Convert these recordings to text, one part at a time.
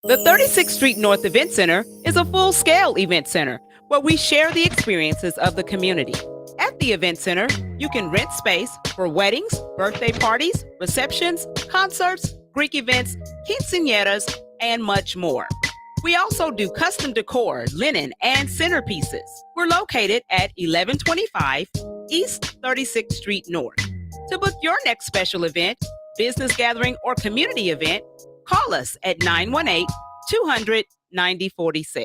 The 36th Street North Event Center is a full-scale event center where we share the experiences of the community. At the event center, you can rent space for weddings, birthday parties, receptions, concerts, Greek events, quinceañeras, and much more. We also do custom decor, linen, and centerpieces. We're located at 1125 East 36th Street North. To book your next special event, business gathering, or community event, call us at 918-200-9046.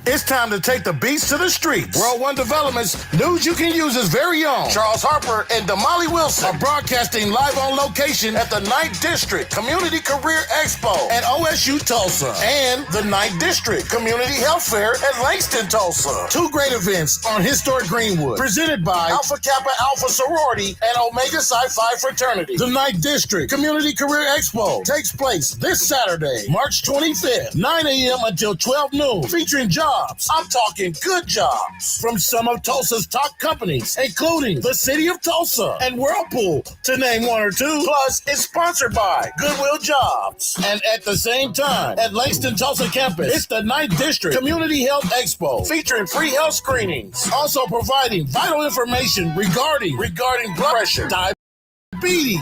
It's time to take the beats to the streets. World One Developments news you can use is very own. Charles Harper and Damali Wilson are broadcasting live on location at the 9th District Community Career Expo at OSU Tulsa and the 9th District Community Health Fair at Langston, Tulsa. Two great events on historic Greenwood, presented by Alpha Kappa Alpha Sorority and Omega Psi Phi Fraternity. The 9th District Community Career Expo takes place this Saturday, March 25th, 9 a.m. until 12 noon, featuring jobs. I'm talking good jobs from some of Tulsa's top companies, including the City of Tulsa and Whirlpool, to name one or two. Plus, it's sponsored by Goodwill Jobs. And at the same time, at Langston Tulsa campus, it's the 9th District Community Health Expo, featuring free health screenings, also providing vital information regarding blood pressure, diabetes,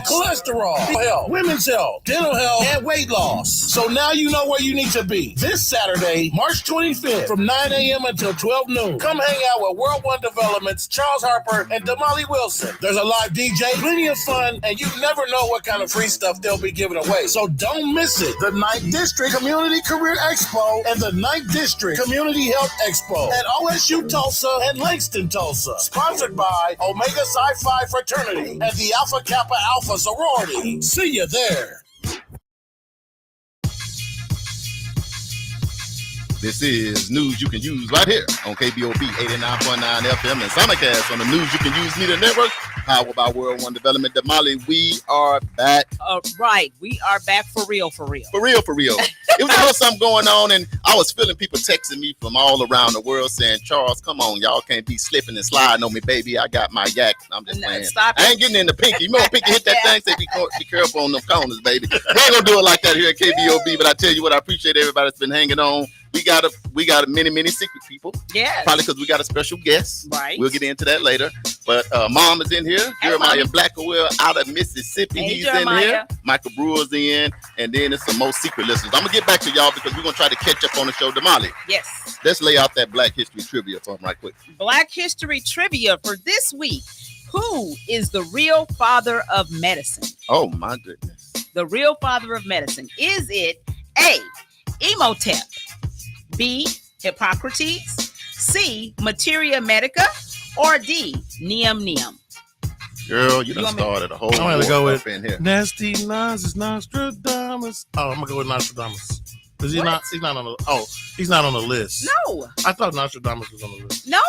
cholesterol, health, women's health, dental health, and weight loss. So now you know where you need to be. This Saturday, March 25th, from 9 a.m. until 12 noon. Come hang out with World One Developments, Charles Harper, and Damali Wilson. There's a live DJ, plenty of fun, and you never know what kind of free stuff they'll be giving away. So don't miss it. The 9th District Community Career Expo and the 9th District Community Health Expo at OSU Tulsa and Langston, Tulsa. Sponsored by Omega Psi Phi Fraternity and the Alpha Kappa Alpha Sorority. See you there. This is news you can use right here on Kbob 89.9 FM and Simulcast on the News You Can Use Media Network, powered by World One Development. Damali, we are back. Right, we are back for real. For real. It was a little something going on, and I was feeling people texting me from all around the world saying, Charles, come on, y'all can't be slipping and sliding on me, baby. I got my yak. I'm just playing. Stop I ain't getting in the pinky. You know, pinky hit that thing, say be careful on them corners, baby. We ain't gonna do it like that here at KBOB, but I tell you what, I appreciate everybody that's been hanging on. We got many secret people. Yeah. Probably because we got a special guest. Right. We'll get into that later. But Mom is in here. Hey, Jeremiah Mommy. Blackwell out of Mississippi. Hey, He's Jeremiah. in here. Michael Brewer's in. And then there's some more secret listeners. I'm going to get back to y'all because we're going to try to catch up on the show. Damali, Yes. let's lay out that Black History trivia for him right quick. Black History trivia for this week. Who is the real father of medicine? Oh, my goodness. The real father of medicine. Is it A, Imhotep, B, Hippocrates, C, Materia Medica, or D, Neum Neum? Girl, you done want me- started a whole I'm gonna go war with up in here. Nasty Nas is Nostradamus. Oh, I'm gonna go with Nostradamus. Is he What? not? He's not on the. Oh, he's not on the list. No. I thought Nostradamus was on the list. No.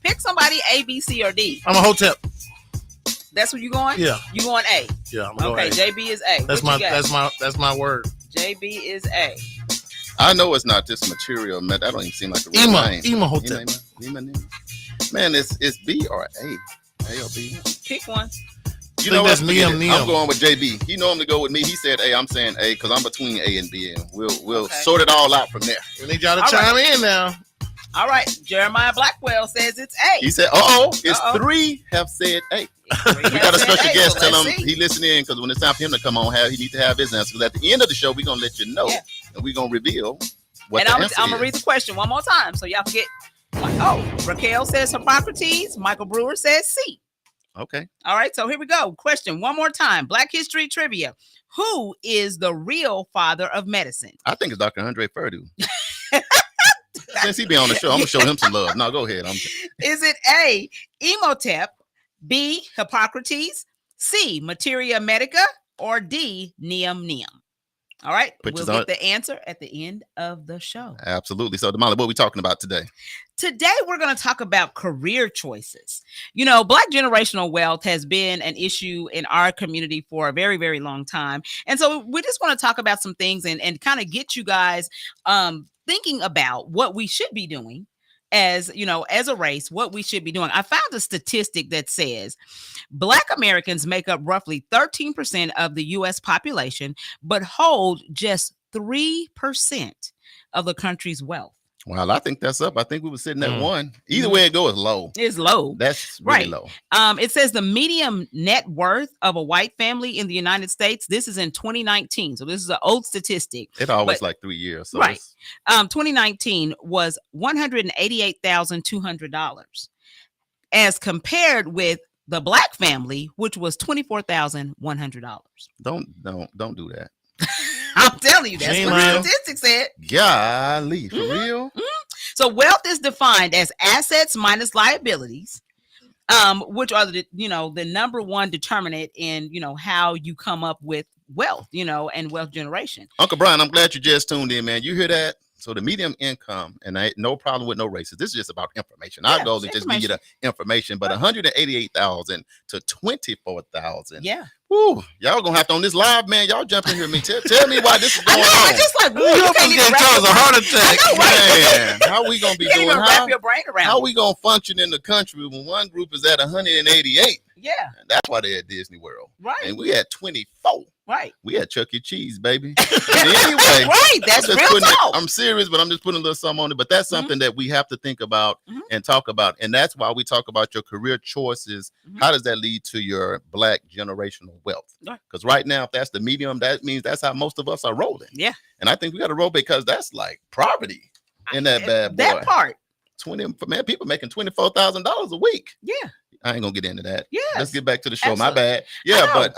Pick somebody A, B, C, or D. I'm a Hotep. That's what you going? Yeah, You going A? yeah. I'm gonna Okay, go A. JB is A. That's What my. you got? That's my word. JB is A. I know it's not this material. Man, that don't even seem like a real name. Imhotep. Man, it's B or A. A or B. Pick one. You know that's what? Forget Neum it. Neum. I'm going with JB. He normally go with me. He said A. I'm saying A because I'm between A and B, and we'll Okay. sort it all out from there. We need y'all to All chime in now. All right. Jeremiah Blackwell says it's A. He said, it's Uh-oh. 3 have said A. We We got a special guest. So Tell let's him see. he listening in because when it's time for him to come on, he needs to have his answer. Because at the end of the show, we're gonna let you know, Yeah. and we're gonna reveal what And the I'm answer gonna is. read the question one more time so y'all can get. Raquel says Hippocrates. Michael Brewer says C. Okay. All right, so here we go. Question one more time. Black History trivia. Who is the real father of medicine? I think it's Dr. Andre Perdue. Since he be on the show, I'm gonna show him some love. No, go ahead. Is it A, Imhotep, B, Hippocrates, C, Materia Medica, or D, Neum Neum? All right, we'll Pictures get on it. the answer at the end of the show. Absolutely. So, Damali, what are we talking about today? Today, we're going to talk about career choices. You know, Black generational wealth has been an issue in our community for a very, very long time. And so we just want to talk about some things and kind of get you guys thinking about what we should be doing as as a race, what we should be doing. I found a statistic that says Black Americans make up roughly 13% of the US population, but hold just 3% of the country's wealth. Well, I think that's up. I think we were sitting at one. Either way it goes, low. It's low. That's really Right. low. It says the median net worth of a white family in the United States, this is in 2019. So this is an old statistic. It always like 3 years. So right. 2019 was $188,200 as compared with the Black family, which was $24,100. Don't do that. I'm telling you, that's what the statistics said. Golly, for real? So wealth is defined as assets minus liabilities, which are the number one determinant in how you come up with wealth, and wealth generation. Uncle Brian, I'm glad you just tuned in, man. You hear that? So the median income, and I ain't no problem with no races. This is just about information. Our goal is just give you the information, but 188,000 to 24,000. Yeah. Woo, y'all gonna have to on this live, man. Y'all jump in here. Tell me why this is going on. I just like you can't cause a heart attack, man. How we gonna be doing? Wrap your brain around. How we gonna function in the country when one group is at 188? Yeah, and that's why they're at Disney World, right? And we had 24. Right. We had Chuck E. Cheese, baby. Anyway, right. That's real talk. I'm serious, but I'm just putting a little something on it. But that's something that we have to think about and talk about. And that's why we talk about your career choices. How does that lead to your Black generational wealth? Because right now, if that's the medium, that means that's how most of us are rolling. Yeah. And I think we got to roll because that's like poverty in that bad boy. That part. People making $24,000 a week. Yeah. I ain't gonna get into that. Yeah. Let's get back to the show. Absolutely. My bad. Yeah, but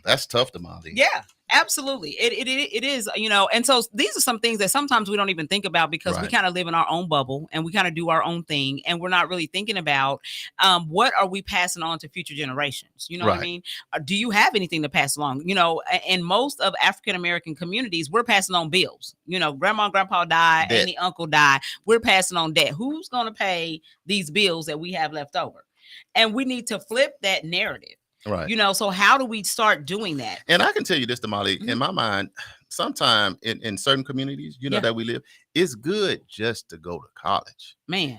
that's tough, Damali. Yeah, absolutely. It is, and so these are some things that sometimes we don't even think about because we kind of live in our own bubble and we kind of do our own thing and we're not really thinking about what are we passing on to future generations? You know what I mean? Do you have anything to pass along? In most of African American communities, we're passing on bills. Grandma and grandpa died, auntie, uncle died. We're passing on debt. Who's going to pay these bills that we have left over? And we need to flip that narrative. Right. So how do we start doing that? And I can tell you this, Damali, in my mind, sometime in certain communities, that we live, it's good just to go to college. Man.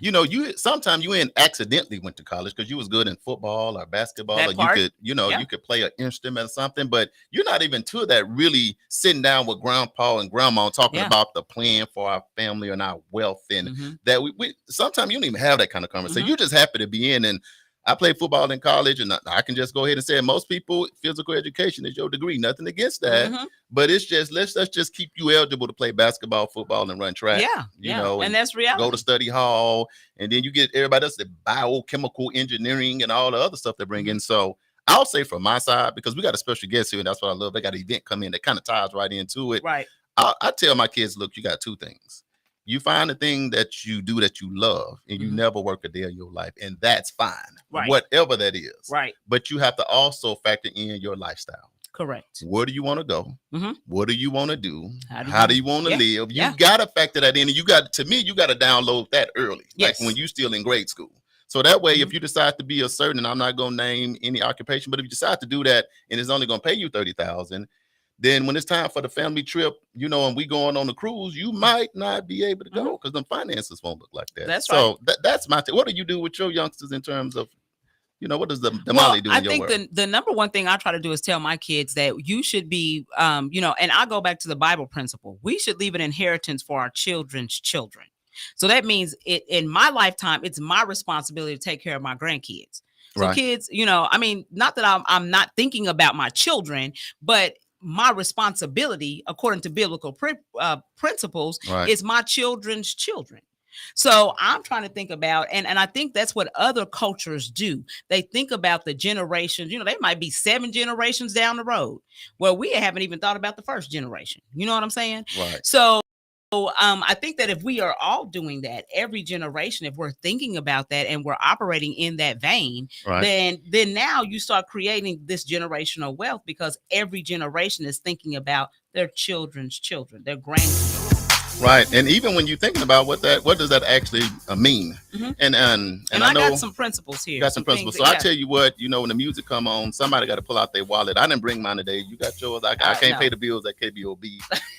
Sometimes you accidentally went to college because you was good in football or basketball, or you could play an instrument or something, but you're not even to that really sitting down with grandpa and grandma talking about the plan for our family and our wealth and that we sometimes you don't even have that kind of conversation. You're just happy to be in. And I played football in college, and I can just go ahead and say most people, physical education is your degree. Nothing against that, but it's just let's just keep you eligible to play basketball, football, and run track. Yeah, and that's reality. Go to study hall, and then you get everybody else the biochemical engineering and all the other stuff they bring in. So I'll say from my side, because we got a special guest here, and that's what I love. They got an event come in that kind of ties right into it. Right. I tell my kids, look, you got two things. You find the thing that you do that you love and you never work a day of your life. And that's fine. Right. Whatever that is. Right. But you have to also factor in your lifestyle. Correct. Where do you want to go? What do you want to do? How do you want to live? You got to factor that in. And you got to download that early. Yes. Like when you still in grade school. So that way, if you decide to be a certain, and I'm not going to name any occupation, but if you decide to do that and it's only going to pay you $30,000, then when it's time for the family trip, and we going on the cruise, you might not be able to go because the finances won't look like that. That's so right. That's my what do you do with your youngsters in terms of, what does the Damali do in your world? I think the number one thing I try to do is tell my kids that you should be, and I go back to the Bible principle. We should leave an inheritance for our children's children. So that means in my lifetime, it's my responsibility to take care of my grandkids. So kids, not that I'm not thinking about my children, but my responsibility, according to biblical principles, is my children's children. So I'm trying to think about, and I think that's what other cultures do. They think about the generations, they might be 7 generations down the road where we haven't even thought about the first generation. You know what I'm saying? Right. So I think that if we are all doing that, every generation, if we're thinking about that and we're operating in that vein, then now you start creating this generational wealth because every generation is thinking about their children's children, their grandchildren. Right. And even when you're thinking about what does that actually mean? And I know got some principles here. Got some principles. So I tell you what, when the music come on, somebody got to pull out their wallet. I didn't bring mine today. You got yours. I can't pay the bills at Kbob,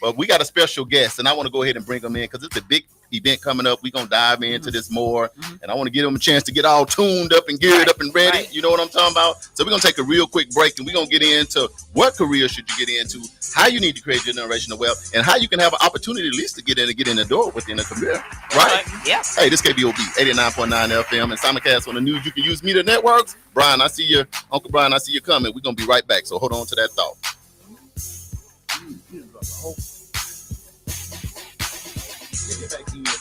but we got a special guest, and I want to go ahead and bring them in because it's a big event coming up. We're going to dive into this more. And I want to give them a chance to get all tuned up and geared up and ready. You know what I'm talking about? So we're going to take a real quick break, and we're going to get into what career should you get into, how you need to create generational wealth, and how you can have an opportunity at least to get in the door within a career. Right? Yes. Hey, this Kbob 89.9 FM and simulcast on the News You Can Use Media Networks. Brian, I see you. Uncle Brian, I see you coming. We're going to be right back. So hold on to that thought.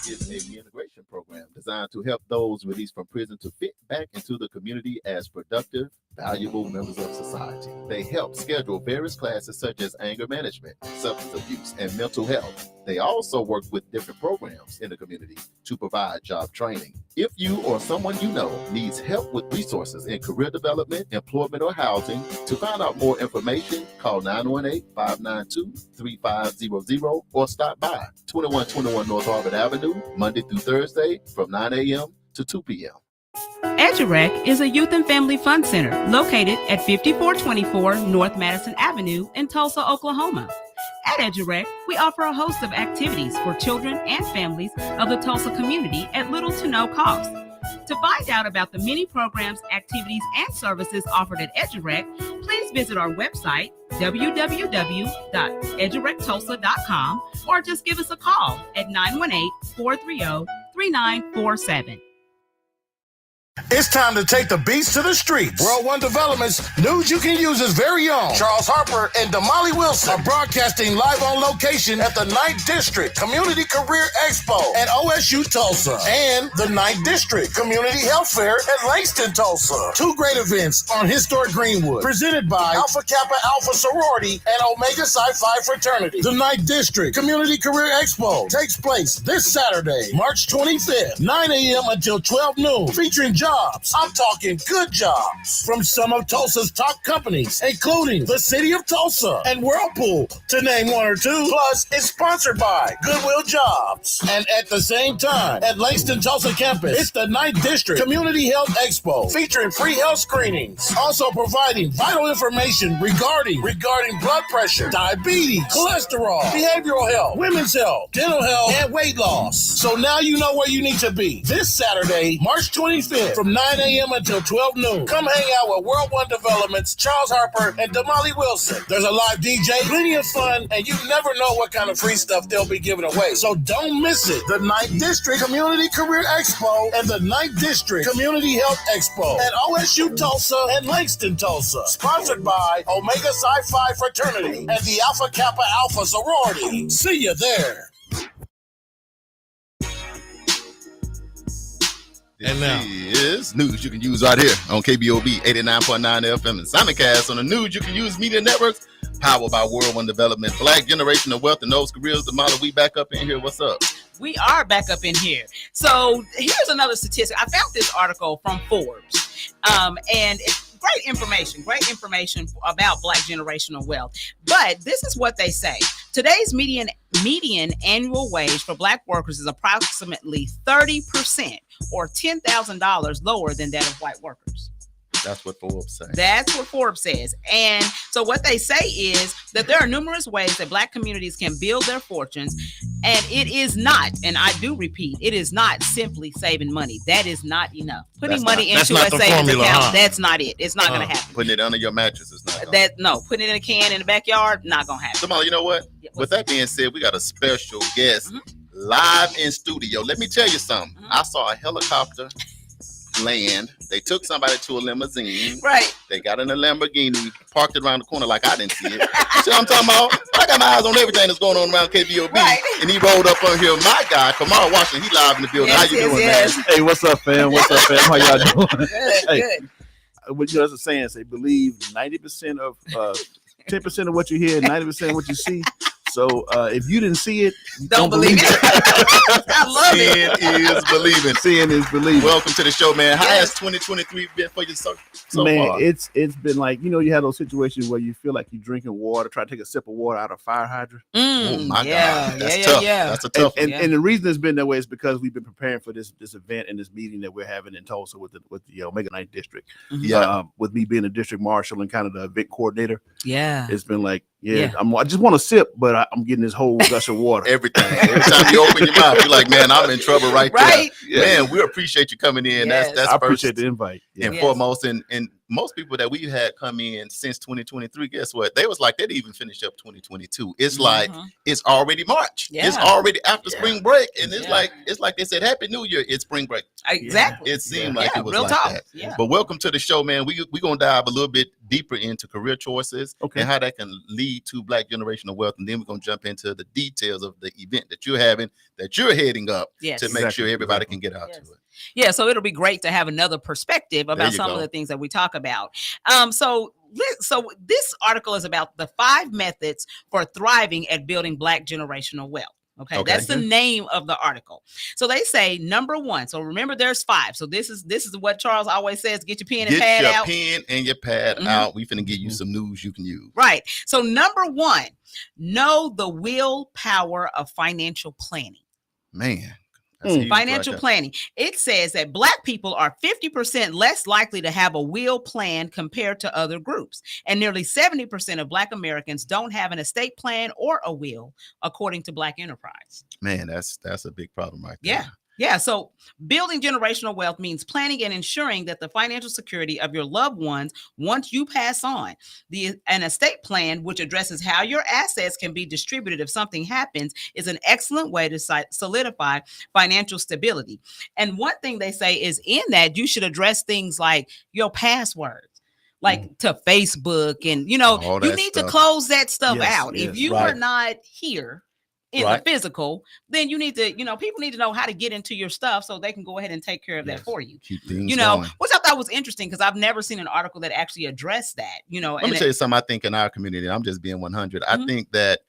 Is a integration program designed to help those released from prison to fit back into the community as productive, valuable members of society. They help schedule various classes such as anger management, substance abuse, and mental health. They also work with different programs in the community to provide job training. If you or someone you know needs help with resources in career development, employment, or housing, to find out more information, call 918-592-3500 or stop by 2121 North Harvard Avenue, Monday through Thursday from 9 a.m. to 2 p.m. EduRec is a youth and family fun center located at 5424 North Madison Avenue in Tulsa, Oklahoma. At EduRec, we offer a host of activities for children and families of the Tulsa community at little to no cost. To find out about the many programs, activities, and services offered at EduRec, please visit our website, www.edurectulsa.com, or just give us a call at 918-430-3947. It's time to take the beats to the streets. World One Developments, news you can use is very own. Charles Harper and Damali Wilson are broadcasting live on location at the 9th District Community Career Expo at OSU Tulsa and the 9th District Community Health Fair at Langston, Tulsa. Two great events on historic Greenwood, presented by Alpha Kappa Alpha Sorority and Omega Psi Phi Fraternity. The 9th District Community Career Expo takes place this Saturday, March 25th, 9 a.m. until 12 noon, featuring jobs. I'm talking good jobs from some of Tulsa's top companies, including the City of Tulsa and Whirlpool, to name one or two. Plus, it's sponsored by Goodwill Jobs. And at the same time, at Langston Tulsa campus, it's the 9th District Community Health Expo, featuring free health screenings, also providing vital information regarding blood pressure, diabetes, cholesterol, behavioral health, women's health, dental health, and weight loss. So now you know where you need to be. This Saturday, March 25th, from 9 a.m. until 12 noon. Come hang out with World One Developments, Charles Harper, and Damali Wilson. There's a live DJ, plenty of fun, and you never know what kind of free stuff they'll be giving away. So don't miss it. The 9th District Community Career Expo and the 9th District Community Health Expo at OSU Tulsa and Langston Tulsa. Sponsored by Omega Psi Phi Fraternity and the Alpha Kappa Alpha Sorority. See you there. And now is news you can use right here on Kbob 89.9 FM and simulcast on the News You Can Use Media Networks, powered by World One Development. Black generational wealth and those careers. The model, we back up in here. What's up? We are back up in here. So here's another statistic. I found this article from Forbes, and it's great information about Black generational wealth. But this is what they say. Today's median annual wage for Black workers is approximately 30% or $10,000 lower than that of white workers. That's what Forbes says. That's what Forbes says. And so what they say is that there are numerous ways that Black communities can build their fortunes. And it is not, and I do repeat, it is not simply saving money. That is not enough. Putting money into a savings account, that's not it. It's not going to happen. Putting it under your mattress is not putting it in a can in the backyard, not going to happen. Jamal, you know what? With that being said, we got a special guest live in studio. Let me tell you something. I saw a helicopter land. They took somebody to a limousine. Right. They got in a Lamborghini, parked it around the corner like I didn't see it. See what I'm talking about? I got my eyes on everything that's going on around KBOB. Right. And he rolled up on here. My guy, Kamal Washington, he live in the building. How you doing, man? Hey, what's up, fam? How y'all doing? Good. What you know, there's a saying, say believe 90% of 10% of what you hear, 90% of what you see. So if you didn't see it, don't believe it. I love it. Seeing is believing. Seeing is believing. Welcome to the show, man. How has 2023 been for you so man, far? It's been like, you know, you have those situations where you feel like you're drinking water, try to take a sip of water out of a fire hydrant. Oh my God. That's tough. That's a tough one. And the reason it's been that way is because we've been preparing for this event and this meeting that we're having in Tulsa with the Omega 9th District. With me being a district marshal and kind of the event coordinator. Yeah. It's been like, Yeah. I just want to sip, but I'm getting this whole gush of water. Everything. Every time you open your mouth, you're like, man, I'm in trouble right there. Yeah. Man, we appreciate you coming in. Yes. That's I first appreciate the invite. and foremost. And most people that we've had come in since 2023, guess what? They was like, they didn't even finish up 2022. It's like it's already March. Yeah. It's already after spring break. And it's like they said, Happy New Year. It's spring break. Exactly. It seemed like it was real like talk. that. Yeah. But welcome to the show, man. We're gonna dive a little bit deeper into career choices and how that can lead to Black generational wealth. And then we're gonna jump into the details of the event that you're having, that you're heading up to make sure everybody can get out to it. Yeah, so it'll be great to have another perspective about some of the things that we talk about. So this article is about the 5 methods for thriving at building Black generational wealth. Okay, that's the name of the article. So they say number 1. So remember, there's 5. So this is what Charles always says: get your pen and pad out. Get your pen and your pad out. We finna give you some news you can use. Right. So number 1, know the willpower of financial planning. Man. Financial planning. It says that Black people are 50% less likely to have a will plan compared to other groups. And nearly 70% of Black Americans don't have an estate plan or a will, according to Black Enterprise. Man, that's a big problem right there. Yeah. So building generational wealth means planning and ensuring that the financial security of your loved ones once you pass on. An estate plan, which addresses how your assets can be distributed if something happens, is an excellent way to solidify financial stability. And one thing they say is in that you should address things like your passwords, like to Facebook, and you need to close that stuff out. If you are not here in the physical, then you need to, people need to know how to get into your stuff so they can go ahead and take care of that for you. Keep things going. Which I thought was interesting because I've never seen an article that actually addressed that. Let me tell you something. I think in our community, I'm just being 100. I think that,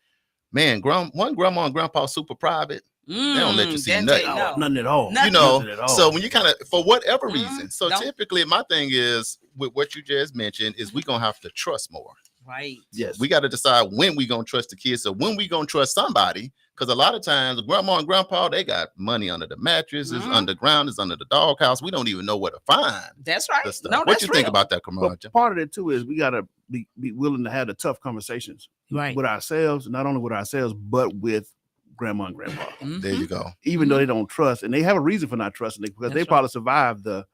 man, one grandma and grandpa super private. They don't let you see nothing. Nothing at all. Nothing at all. So when you kind of, for whatever reason, so typically my thing is with what you just mentioned is we're going to have to trust more. Right. Yes. We got to decide when we going to trust the kids. So when we going to trust somebody, because a lot of times grandma and grandpa, they got money under the mattress, it's underground, it's under the doghouse. We don't even know where to find. That's right. No, what you think about that, Kamal? Part of it too is we got to be willing to have the tough conversations with ourselves, not only with ourselves, but with grandma and grandpa. There you go. Even though they don't trust, and they have a reason for not trusting it, because they probably survived the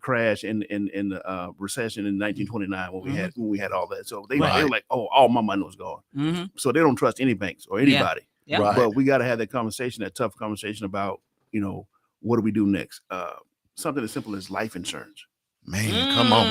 crash in the recession in 1929 when we had all that. So they were like, oh, all my money was gone. So they don't trust any banks or anybody. Yeah. Right. But we got to have that conversation, that tough conversation about, what do we do next? Something as simple as life insurance. Man, come on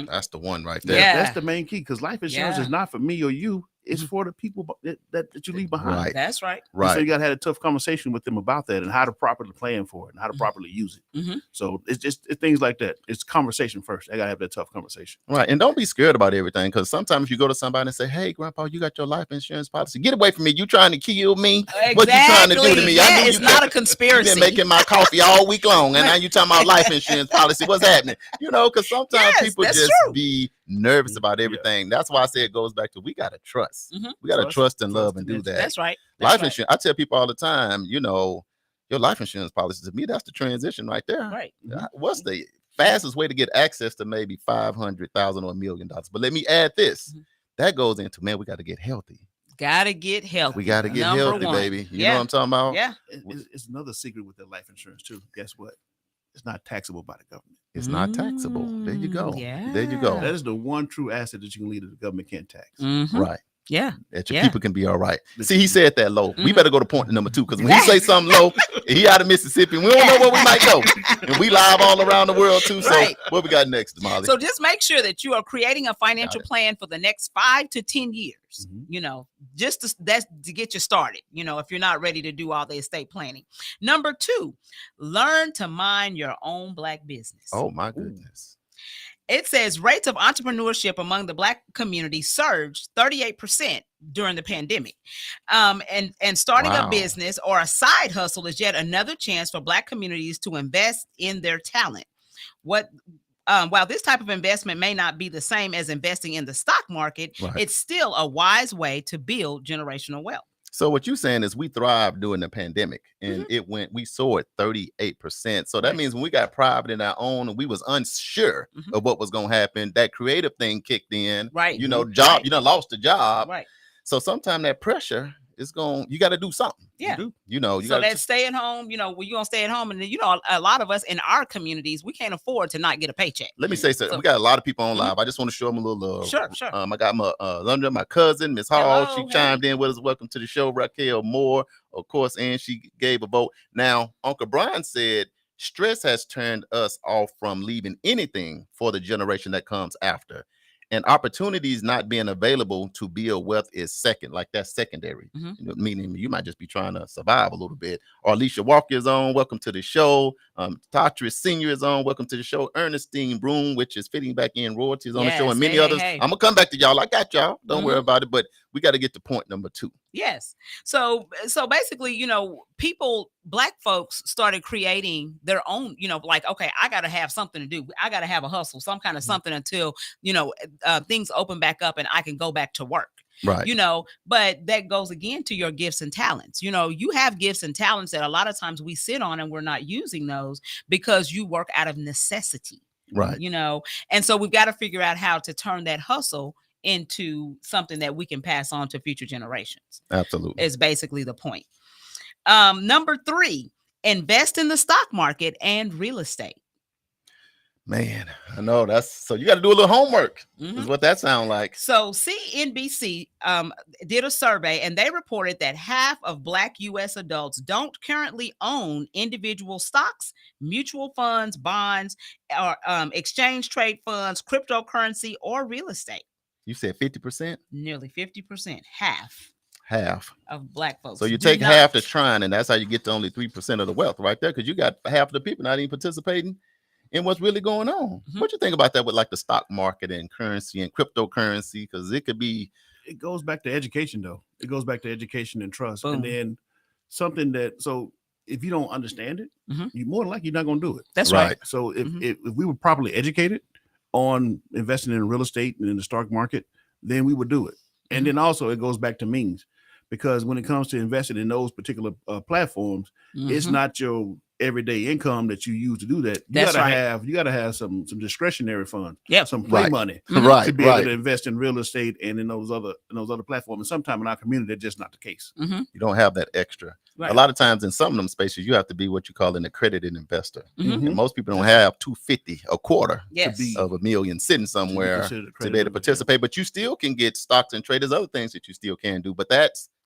now. That's the one right there. Yeah. That's the main key, because life insurance is not for me or you. It's for the people that you leave behind. Right. That's right. Right. So you got to have a tough conversation with them about that and how to properly plan for it and how to properly use it. So it's things like that. It's conversation first. I got to have that tough conversation. Right. And don't be scared about everything, because sometimes if you go to somebody and say, hey, grandpa, you got your life insurance policy. Get away from me. You trying to kill me? Exactly. What you trying to do to me? Yeah, I knew it's not a conspiracy. You've been making my coffee all week long, and now you talking about life insurance policy. What's happening? Because sometimes people just be nervous about everything. That's why I say it goes back to we got to trust. We got to trust and love and do that. That's right. Life insurance. I tell people all the time, your life insurance policy, to me, that's the transition right there. Right. What's the fastest way to get access to maybe $500,000 or $1 million? But let me add this. That goes into, man, we got to get healthy. Gotta get healthy. We got to get healthy, baby. You know what I'm talking about? Yeah. It's another secret with the life insurance too. Guess what? It's not taxable by the government. It's not taxable. There you go. Yeah. There you go. That is the one true asset that you can leave that the government can't tax. Right. Yeah. That your people can be all right. See, he said that low. We better go to point number 2, because when he say something low, he out of Mississippi. We don't know where we might go. And we live all around the world too. So what we got next, Molly? So just make sure that you are creating a financial plan for the next 5 to 10 years. Just to get you started, if you're not ready to do all the estate planning. Number 2, learn to mind your own Black business. Oh my goodness. It says rates of entrepreneurship among the Black community surged 38% during the pandemic. And starting a business or a side hustle is yet another chance for Black communities to invest in their talent. While this type of investment may not be the same as investing in the stock market, it's still a wise way to build generational wealth. So what you're saying is we thrived during the pandemic, and we saw it 38%. So that means when we got private in our own and we was unsure of what was going to happen, that creative thing kicked in, right? Job, you done lost the job. Right. So sometimes that pressure is you got to do something. Yeah. You know, so that stay at home, you're going to stay at home. And then, a lot of us in our communities, we can't afford to not get a paycheck. Let me say something. We got a lot of people on live. I just want to show them a little love. Sure. I got my cousin, Miss Hall. She chimed in with us. Welcome to the show. Raquel Moore, of course, and she gave a vote. Now, Uncle Brian said, stress has turned us off from leaving anything for the generation that comes after. And opportunities not being available to build wealth is second, like that's secondary. Meaning you might just be trying to survive a little bit. Or Alicia Walker is on. Welcome to the show. Tatris Senior is on. Welcome to the show. Ernestine Broom, which is fitting back in royalties on the show, and many others. I'm gonna come back to y'all. I got y'all. Don't worry about it. But we got to get to point number 2. Yes. So basically, Black folks started creating their own, like, okay, I got to have something to do. I got to have a hustle, some kind of something until, things open back up and I can go back to work. Right. But that goes again to your gifts and talents. You have gifts and talents that a lot of times we sit on and we're not using those because you work out of necessity. Right. And so we've got to figure out how to turn that hustle into something that we can pass on to future generations. Absolutely. Is basically the point. Number 3, invest in the stock market and real estate. Man, I know so you got to do a little homework is what that sounds like. So CNBC did a survey and they reported that half of Black U.S. adults don't currently own individual stocks, mutual funds, bonds, or exchange trade funds, cryptocurrency, or real estate. You said 50%? Nearly 50%, half of Black folks. So you take half the trying, and that's how you get to only 3% of the wealth right there, because you got half of the people not even participating in what's really going on. What you think about that with like the stock market and currency and cryptocurrency? Because it goes back to education, though. It goes back to education and trust. Boom. And then something so if you don't understand it, you more than likely you're not going to do it. That's right. So if we were properly educated on investing in real estate and in the stock market, then we would do it. And then also it goes back to means, because when it comes to investing in those particular platforms, it's not your everyday income that you use to do that. You gotta have some discretionary funds, some play money, to be able to invest in real estate and in those other platforms. And sometimes in our community, that's just not the case. You don't have that extra. Right. A lot of times in some of them spaces, you have to be what you call an accredited investor. And most people don't have $250 a quarter of $1 million sitting somewhere to be able to participate. But you still can get stocks and trade. There's other things that you still can do, but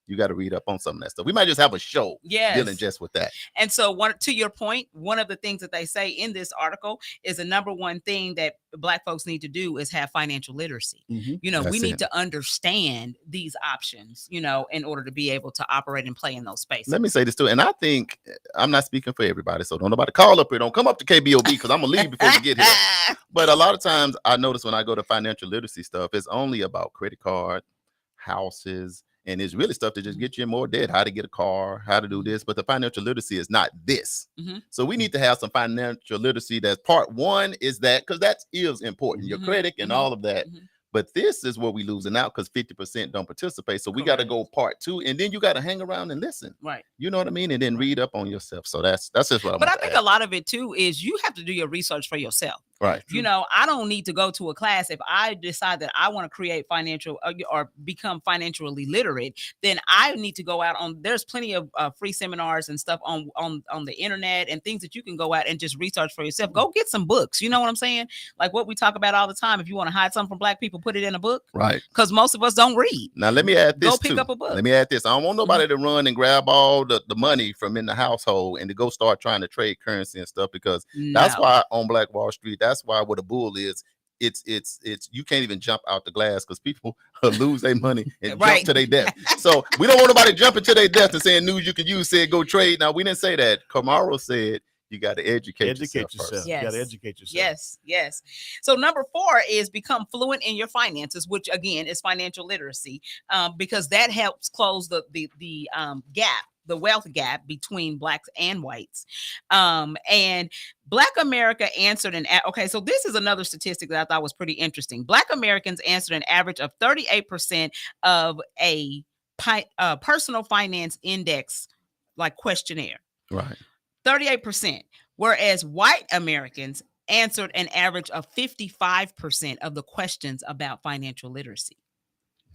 you got to read up on some of that stuff. We might just have a show dealing just with that. And so to your point, one of the things that they say in this article is the number one thing that Black folks need to do is have financial literacy. We need to understand these options, in order to be able to operate and play in those spaces. Let me say this too. And I think I'm not speaking for everybody. So don't nobody call up here. Don't come up to KBOB because I'm going to leave before we get here. But a lot of times I notice when I go to financial literacy stuff, it's only about credit card, houses, and it's really stuff to just get you in more debt, how to get a car, how to do this. But the financial literacy is not this. So we need to have some financial literacy. That's part 1 is that, because that is important, your credit and all of that. But this is where we losing out because 50% don't participate. So we got to go part 2, and then you got to hang around and listen. Right. You know what I mean? And then read up on yourself. So that's just what I'm. But I think a lot of it too is you have to do your research for yourself. Right. I don't need to go to a class. If I decide that I want to create financial or become financially literate, then I need to go out there's plenty of free seminars and stuff on the internet and things that you can go out and just research for yourself. Go get some books. You know what I'm saying? Like what we talk about all the time. If you want to hide something from Black people, put it in a book. Right. Because most of us don't read. Now, let me add this Go pick up a book. Let me add this. I don't want nobody to run and grab all the money from in the household and to go start trying to trade currency and stuff, because that's why on Black Wall Street, that's why what a bull is. It's you can't even jump out the glass because people lose their money and jump to their death. So we don't want nobody jumping to their death and saying news you can use, said go trade. Now, we didn't say that. Kamaro said you got to educate yourself first. You got to educate yourself. Yes. So number 4 is become fluent in your finances, which again is financial literacy, because that helps close the gap, the wealth gap between Blacks and whites. And Black America answered so this is another statistic that I thought was pretty interesting. Black Americans answered an average of 38% of a personal finance index like questionnaire. Right. 38%, whereas white Americans answered an average of 55% of the questions about financial literacy.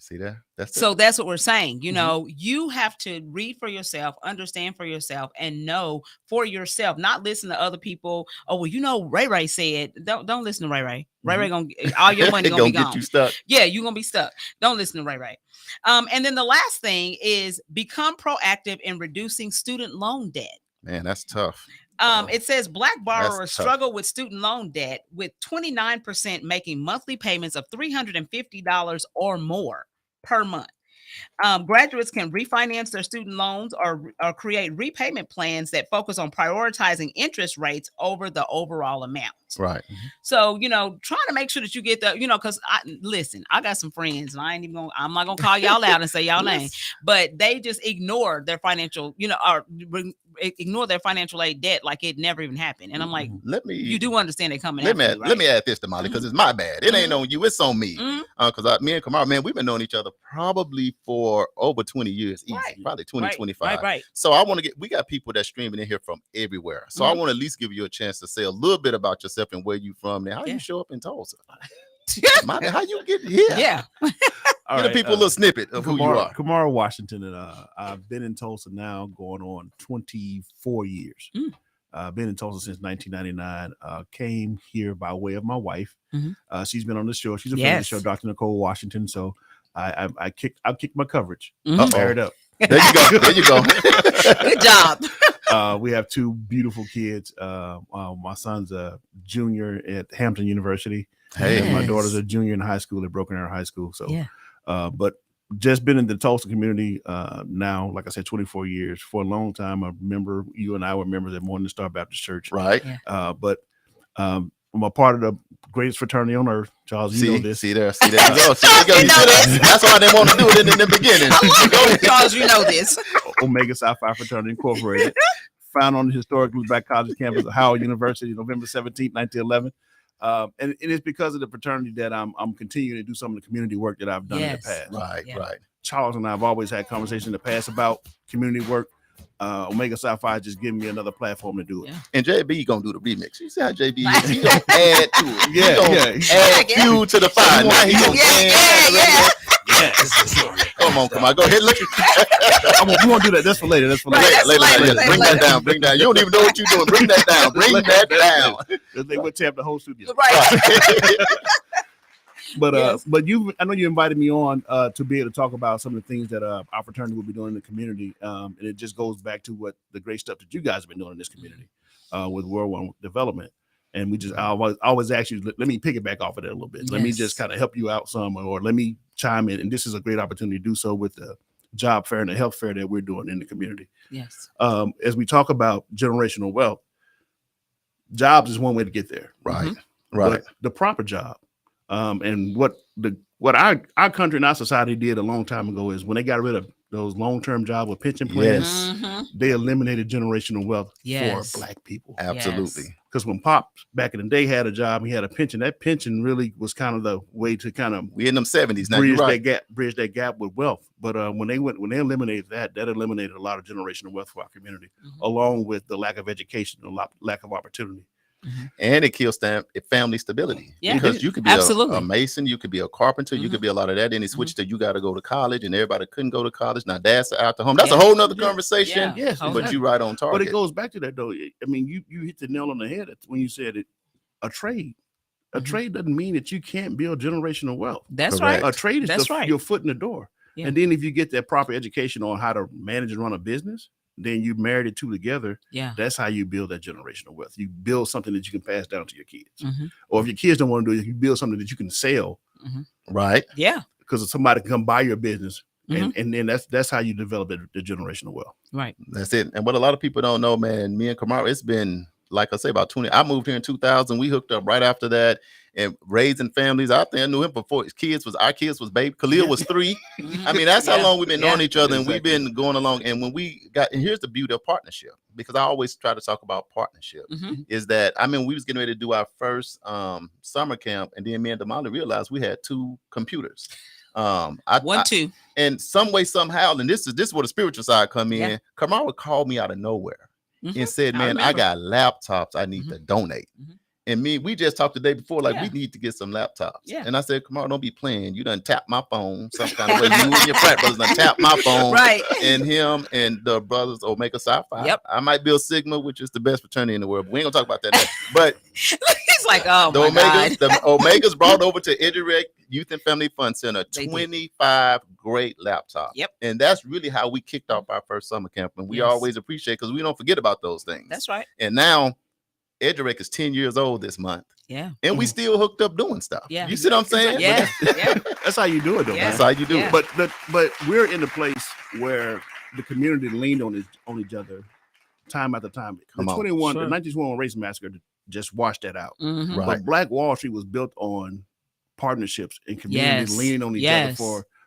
See that? That's what we're saying. You know, you have to read for yourself, understand for yourself, and know for yourself. Not listen to other people. Oh, well, you know, Ray said. Don't listen to Ray. Ray gonna all your money gonna be gone. Get you stuck. Yeah, you're gonna be stuck. Don't listen to Ray. And then the last thing is become proactive in reducing student loan debt. Man, that's tough. It says Black borrowers struggle with student loan debt, with 29% making monthly payments of $350 or more per month. Graduates can refinance their student loans or create repayment plans that focus on prioritizing interest rates over the overall amount. Right. So, you know, trying to make sure that you get the, you know, because I got some friends and I'm not gonna call y'all out and say y'all name, but they just ignore their financial, you know, or ignore their financial aid debt like it never even happened. And I'm like, you do understand it coming. Let me add this to Molly, because it's my bad. It ain't on you, it's on me. Because me and Kamara, man, we've been knowing each other probably for over 20 years, easy, probably 20, 25. Right. So we got people that's streaming in here from everywhere. So I want to at least give you a chance to say a little bit about yourself and where you from and how you show up in Tulsa. How you get here? Yeah. Give the people a little snippet of who you are. Kamara Washington, and I've been in Tulsa now going on 24 years. I've been in Tulsa since 1999. Came here by way of my wife. She's been on the show. She's a friend of the show, Dr. Nicole Washington. So I kicked my coverage. Married up. There you go. Good job. We have two beautiful kids. My son's a junior at Hampton University. Hey, my daughter's a junior in high school at Broken Arrow High School. So, but just been in the Tulsa community now, like I said, 24 years. For a long time, I remember you and I were members at Morning Star Baptist Church. Right. But I'm a part of the greatest fraternity on earth. Charles, you know this. See there. That's why I didn't want to do it in the beginning. Charles, you know this. Omega Psi Phi Fraternity Incorporated. Found on the historically Black college campus of Howard University, November 17, 1911. And it is because of the fraternity that I'm continuing to do some of the community work that I've done in the past. Right. Charles and I have always had conversations in the past about community work. Omega Psi Phi just giving me another platform to do it. And JB gonna do the remix. You see how JB is? He gonna add to it. He gonna add fuel to the fire. Now he gonna Come on. Go ahead. Look. We won't do that. That's for later. Later. Bring that down. You don't even know what you're doing. Bring that down. They would tap the whole studio. Right. But I know you invited me on to be able to talk about some of the things that our fraternity will be doing in the community, and it just goes back to what the great stuff that you guys have been doing in this community with World One Development. And I always ask you, let me piggyback off of that a little bit. Let me just kind of help you out some, or let me chime in. And this is a great opportunity to do so with the job fair and the health fair that we're doing in the community. Yes. As we talk about generational wealth, jobs is one way to get there. Right. But the proper job. And what our country and our society did a long time ago is when they got rid of those long-term jobs with pension plans, they eliminated generational wealth for Black people. Absolutely. Because when Pop back in the day had a job, he had a pension. That pension really was kind of the way to kind of we in them 70s now. Bridge that gap with wealth. But when they eliminated that eliminated a lot of generational wealth for our community, along with the lack of education and lack of opportunity. And it kills family stability. Because you could be a mason, you could be a carpenter, you could be a lot of that. Then he switched to you got to go to college, and everybody couldn't go to college. Now dads are out the home. That's a whole nother conversation. Yes, but you right on target. But it goes back to that though. I mean, you hit the nail on the head when you said it. A trade. A trade doesn't mean that you can't build generational wealth. That's right. A trade is your foot in the door. And then if you get that proper education on how to manage and run a business, then you marry the two together. That's how you build that generational wealth. You build something that you can pass down to your kids. Or if your kids don't want to do it, you build something that you can sell. Right. Yeah. Because somebody can come buy your business. And then that's how you develop the generational wealth. Right. That's it. And what a lot of people don't know, man, me and Kamara, it's been, like I say, about 20. I moved here in 2000. We hooked up right after that and raising families. I think I knew him before our kids was baby. Khalil was 3. I mean, that's how long we've been knowing each other, and we've been going along. And when and here's the beauty of partnership, because I always try to talk about partnership, is that, I mean, we was getting ready to do our first summer camp, and then me and Damali realized we had 2 computers. Two. And some way, somehow, and this is where the spiritual side come in. Kamara called me out of nowhere and said, man, I got laptops I need to donate. and me, we just talked the day before, like we need to get some laptops. Yeah. And I said, come on, don't be playing. You done tap my phone some kind of way. You and your frat brothers done tap my phone. Right. And him and the brothers Omega Psi Phi. Yep. I might build Sigma, which is the best fraternity in the world. But we ain't gonna talk about that now. But he's like, oh the my Omegas, God. the Omegas brought over to EduRec Youth and Family Fund Center 25 great laptops. Yep. And that's really how we kicked off our first summer camp. And we always appreciate, because we don't forget about those things. That's right. And now EduRec is 10 years old this month. Yeah. And we still hooked up doing stuff. Yeah. You see what I'm saying? Yeah. Yeah. That's how you do it, though. Yeah. That's how you do it. But we're in a place where the community leaned on each other time after time. The 1921 race massacre just washed that out. Mhm. Right. But Black Wall Street was built on partnerships and community leaning on each other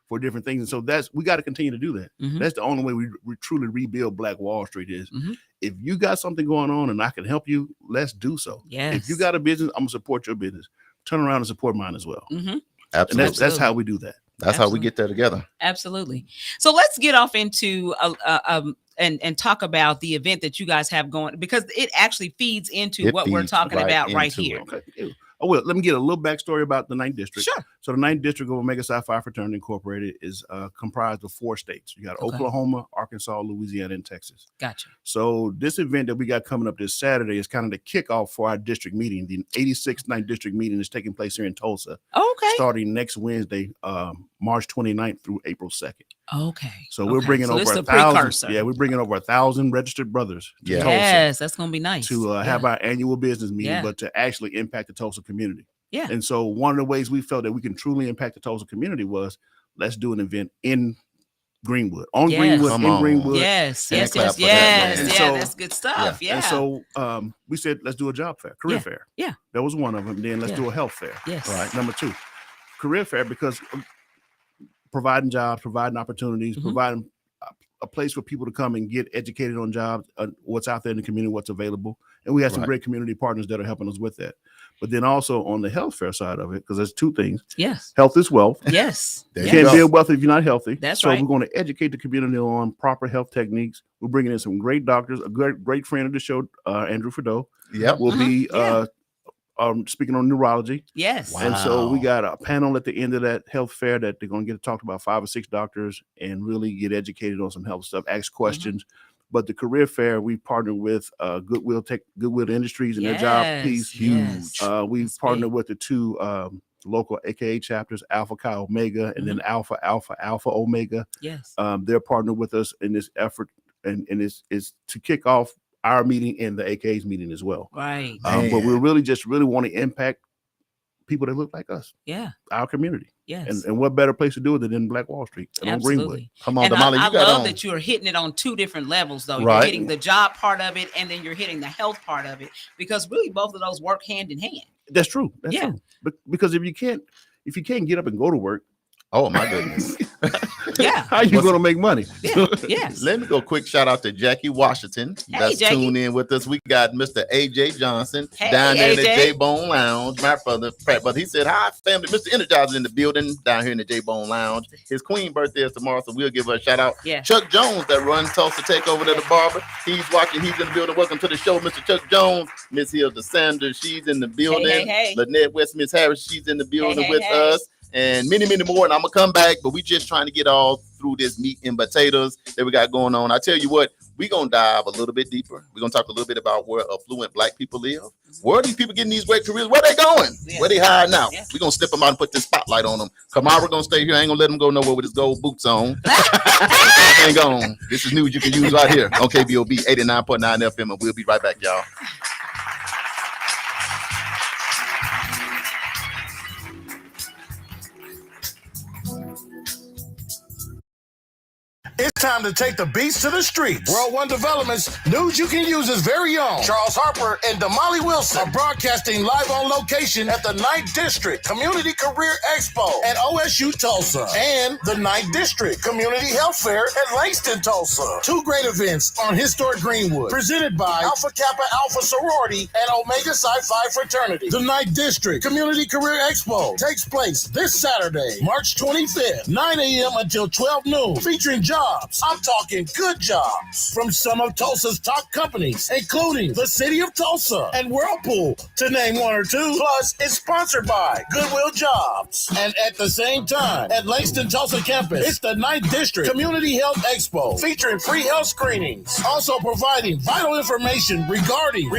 for different things. And so we got to continue to do that. Mhm. That's the only way we truly rebuild Black Wall Street is Mhm. if you got something going on and I can help you, let's do so. Yes. If you got a business, I'm gonna support your business. Turn around and support mine as well. Mhm. Absolutely. And that's how we do that. That's how we get there together. Absolutely. So let's get off into and talk about the event that you guys have going, because it actually feeds into what we're talking about right here. Okay. Oh, well, let me get a little backstory about the 9th District. Sure. So the 9th District of Omega Psi Phi Fraternity Incorporated is comprised of 4 states. You got Oklahoma, Arkansas, Louisiana, and Texas. Gotcha. So this event that we got coming up this Saturday is kind of the kickoff for our district meeting. The 86th 9th District meeting is taking place here in Tulsa. Okay. Starting next Wednesday, March 29th through April 2nd. Okay. So we're bringing over 1,000. Yeah, we're bringing over 1,000 registered brothers to Tulsa. Yes, that's going to be nice. To have our annual business meeting, Yeah. but to actually impact the Tulsa community. Yeah. And so one of the ways we felt that we can truly impact the Tulsa community was let's do an event in Greenwood, Greenwood. Yes. And So, that's good stuff. Yeah. And so we said, let's do a job fair, career fair. Yeah. That was one of them. Then let's do a health fair. Yes. Right. Number 2, career fair, because providing jobs, providing opportunities, providing a place for people to come and get educated on jobs, what's out there in the community, what's available. And we have some great community partners that are helping us with that. But then also on the health fair side of it, because there's 2 things. Yes. Health is wealth. Yes. You can't build wealth if you're not healthy. That's so right. we're going to educate the community on proper health techniques. We're bringing in some great doctors. A great friend of the show, Andrew Fadeau, will be speaking on neurology. Yes. And so we got a panel at the end of that health fair that they're going to get to talk to about 5 or 6 doctors and really get educated on some health stuff, ask questions. But the career fair, we partnered with Goodwill Industries and their job piece. Huge. We've partnered with the 2 local AKA chapters, Alpha Chi Omega, and then Alpha Omega. Yes. They're partnered with us in this effort, and it's to kick off our meeting and the AKA's meeting as well. Right. But we really want to impact people that look like us. Yeah. Our community. Yes. And what better place to do it than in Black Wall Street and on Greenwood? Come on, and Damali, I you got love on. that you're hitting it on 2 different levels, though. You're Right. hitting the job part of it, and then you're hitting the health part of it, because really both of those work hand in hand. That's true. That's true. But because if you can't get up and go to work, oh my goodness. How are you going to make money? Yes. Let me go quick shout out to Jackie Washington. That's tuned in with us. We got Mr. AJ Johnson down there in the J-Bone Lounge. My brother, but he said, hi, family. Mr. Energizer in the building down here in the J-Bone Lounge. His queen birthday is tomorrow, so we'll give her a shout out. Yeah. Chuck Jones that runs Tulsa Takeover to the barber. He's watching. He's in the building. Welcome to the show, Mr. Chuck Jones. Miss Hilda Sanders, she's in the building. Lynette West, Miss Harris, she's in the building with us. And many, many more. And I'm going to come back, but we just trying to get all through this meat and potatoes that we got going on. I tell you what, we're going to dive a little bit deeper. We're going to talk a little bit about where affluent Black people live. Where are these people getting these great careers? Where they going? Where they hiding out? We're going to snip them out and put this spotlight on them. Kamara going to stay here. I ain't going to let them go nowhere with his gold boots on. Hang on. This is news you can use right here on KBOB 89.9 FM. And we'll be right back, y'all. It's time to take the beats to the streets. World One Developments, news you can use is very own. Charles Harper and Damali Wilson are broadcasting live on location at the 9th District Community Career Expo at OSU Tulsa and the 9th District Community Health Fair at Langston, Tulsa. 2 great events on historic Greenwood, presented by Alpha Kappa Alpha Sorority and Omega Psi Phi Fraternity. The 9th District Community Career Expo takes place this Saturday, March 25th, 9 a.m. until 12 noon, featuring jobs, I'm talking good jobs from some of Tulsa's top companies, including the City of Tulsa and Whirlpool, to name one or two. Plus, it's sponsored by Goodwill Jobs. And at the same time, at Langston Tulsa campus, it's the 9th District Community Health Expo, featuring free health screenings, also providing vital information regarding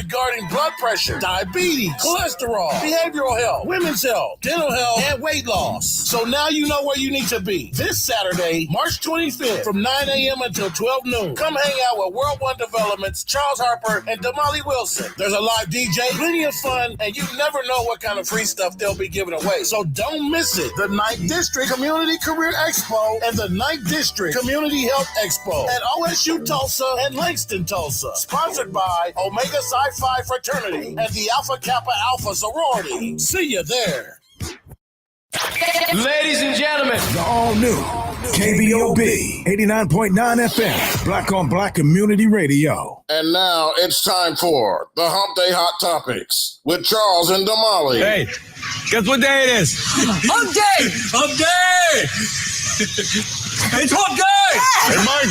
blood pressure, diabetes, cholesterol, behavioral health, women's health, dental health, and weight loss. So now you know where you need to be. This Saturday, March 25th, from 9 a.m. until 12 noon. Come hang out with World One Developments, Charles Harper, and Damali Wilson. There's a live DJ, plenty of fun, and you never know what kind of free stuff they'll be giving away. So don't miss it. The 9th District Community Career Expo and the 9th District Community Health Expo at OSU Tulsa and Langston Tulsa. Sponsored by Omega Psi Phi Fraternity and the Alpha Kappa Alpha Sorority. See you there. Ladies and gentlemen, the all-new KBOB 89.9 FM, Black on Black Community Radio. And now it's time for the Hump Day Hot Topics with Charles and Damali. Hey, guess what day it is? Hump Day! Hump Day! It's Hump Day! Hey, Mike!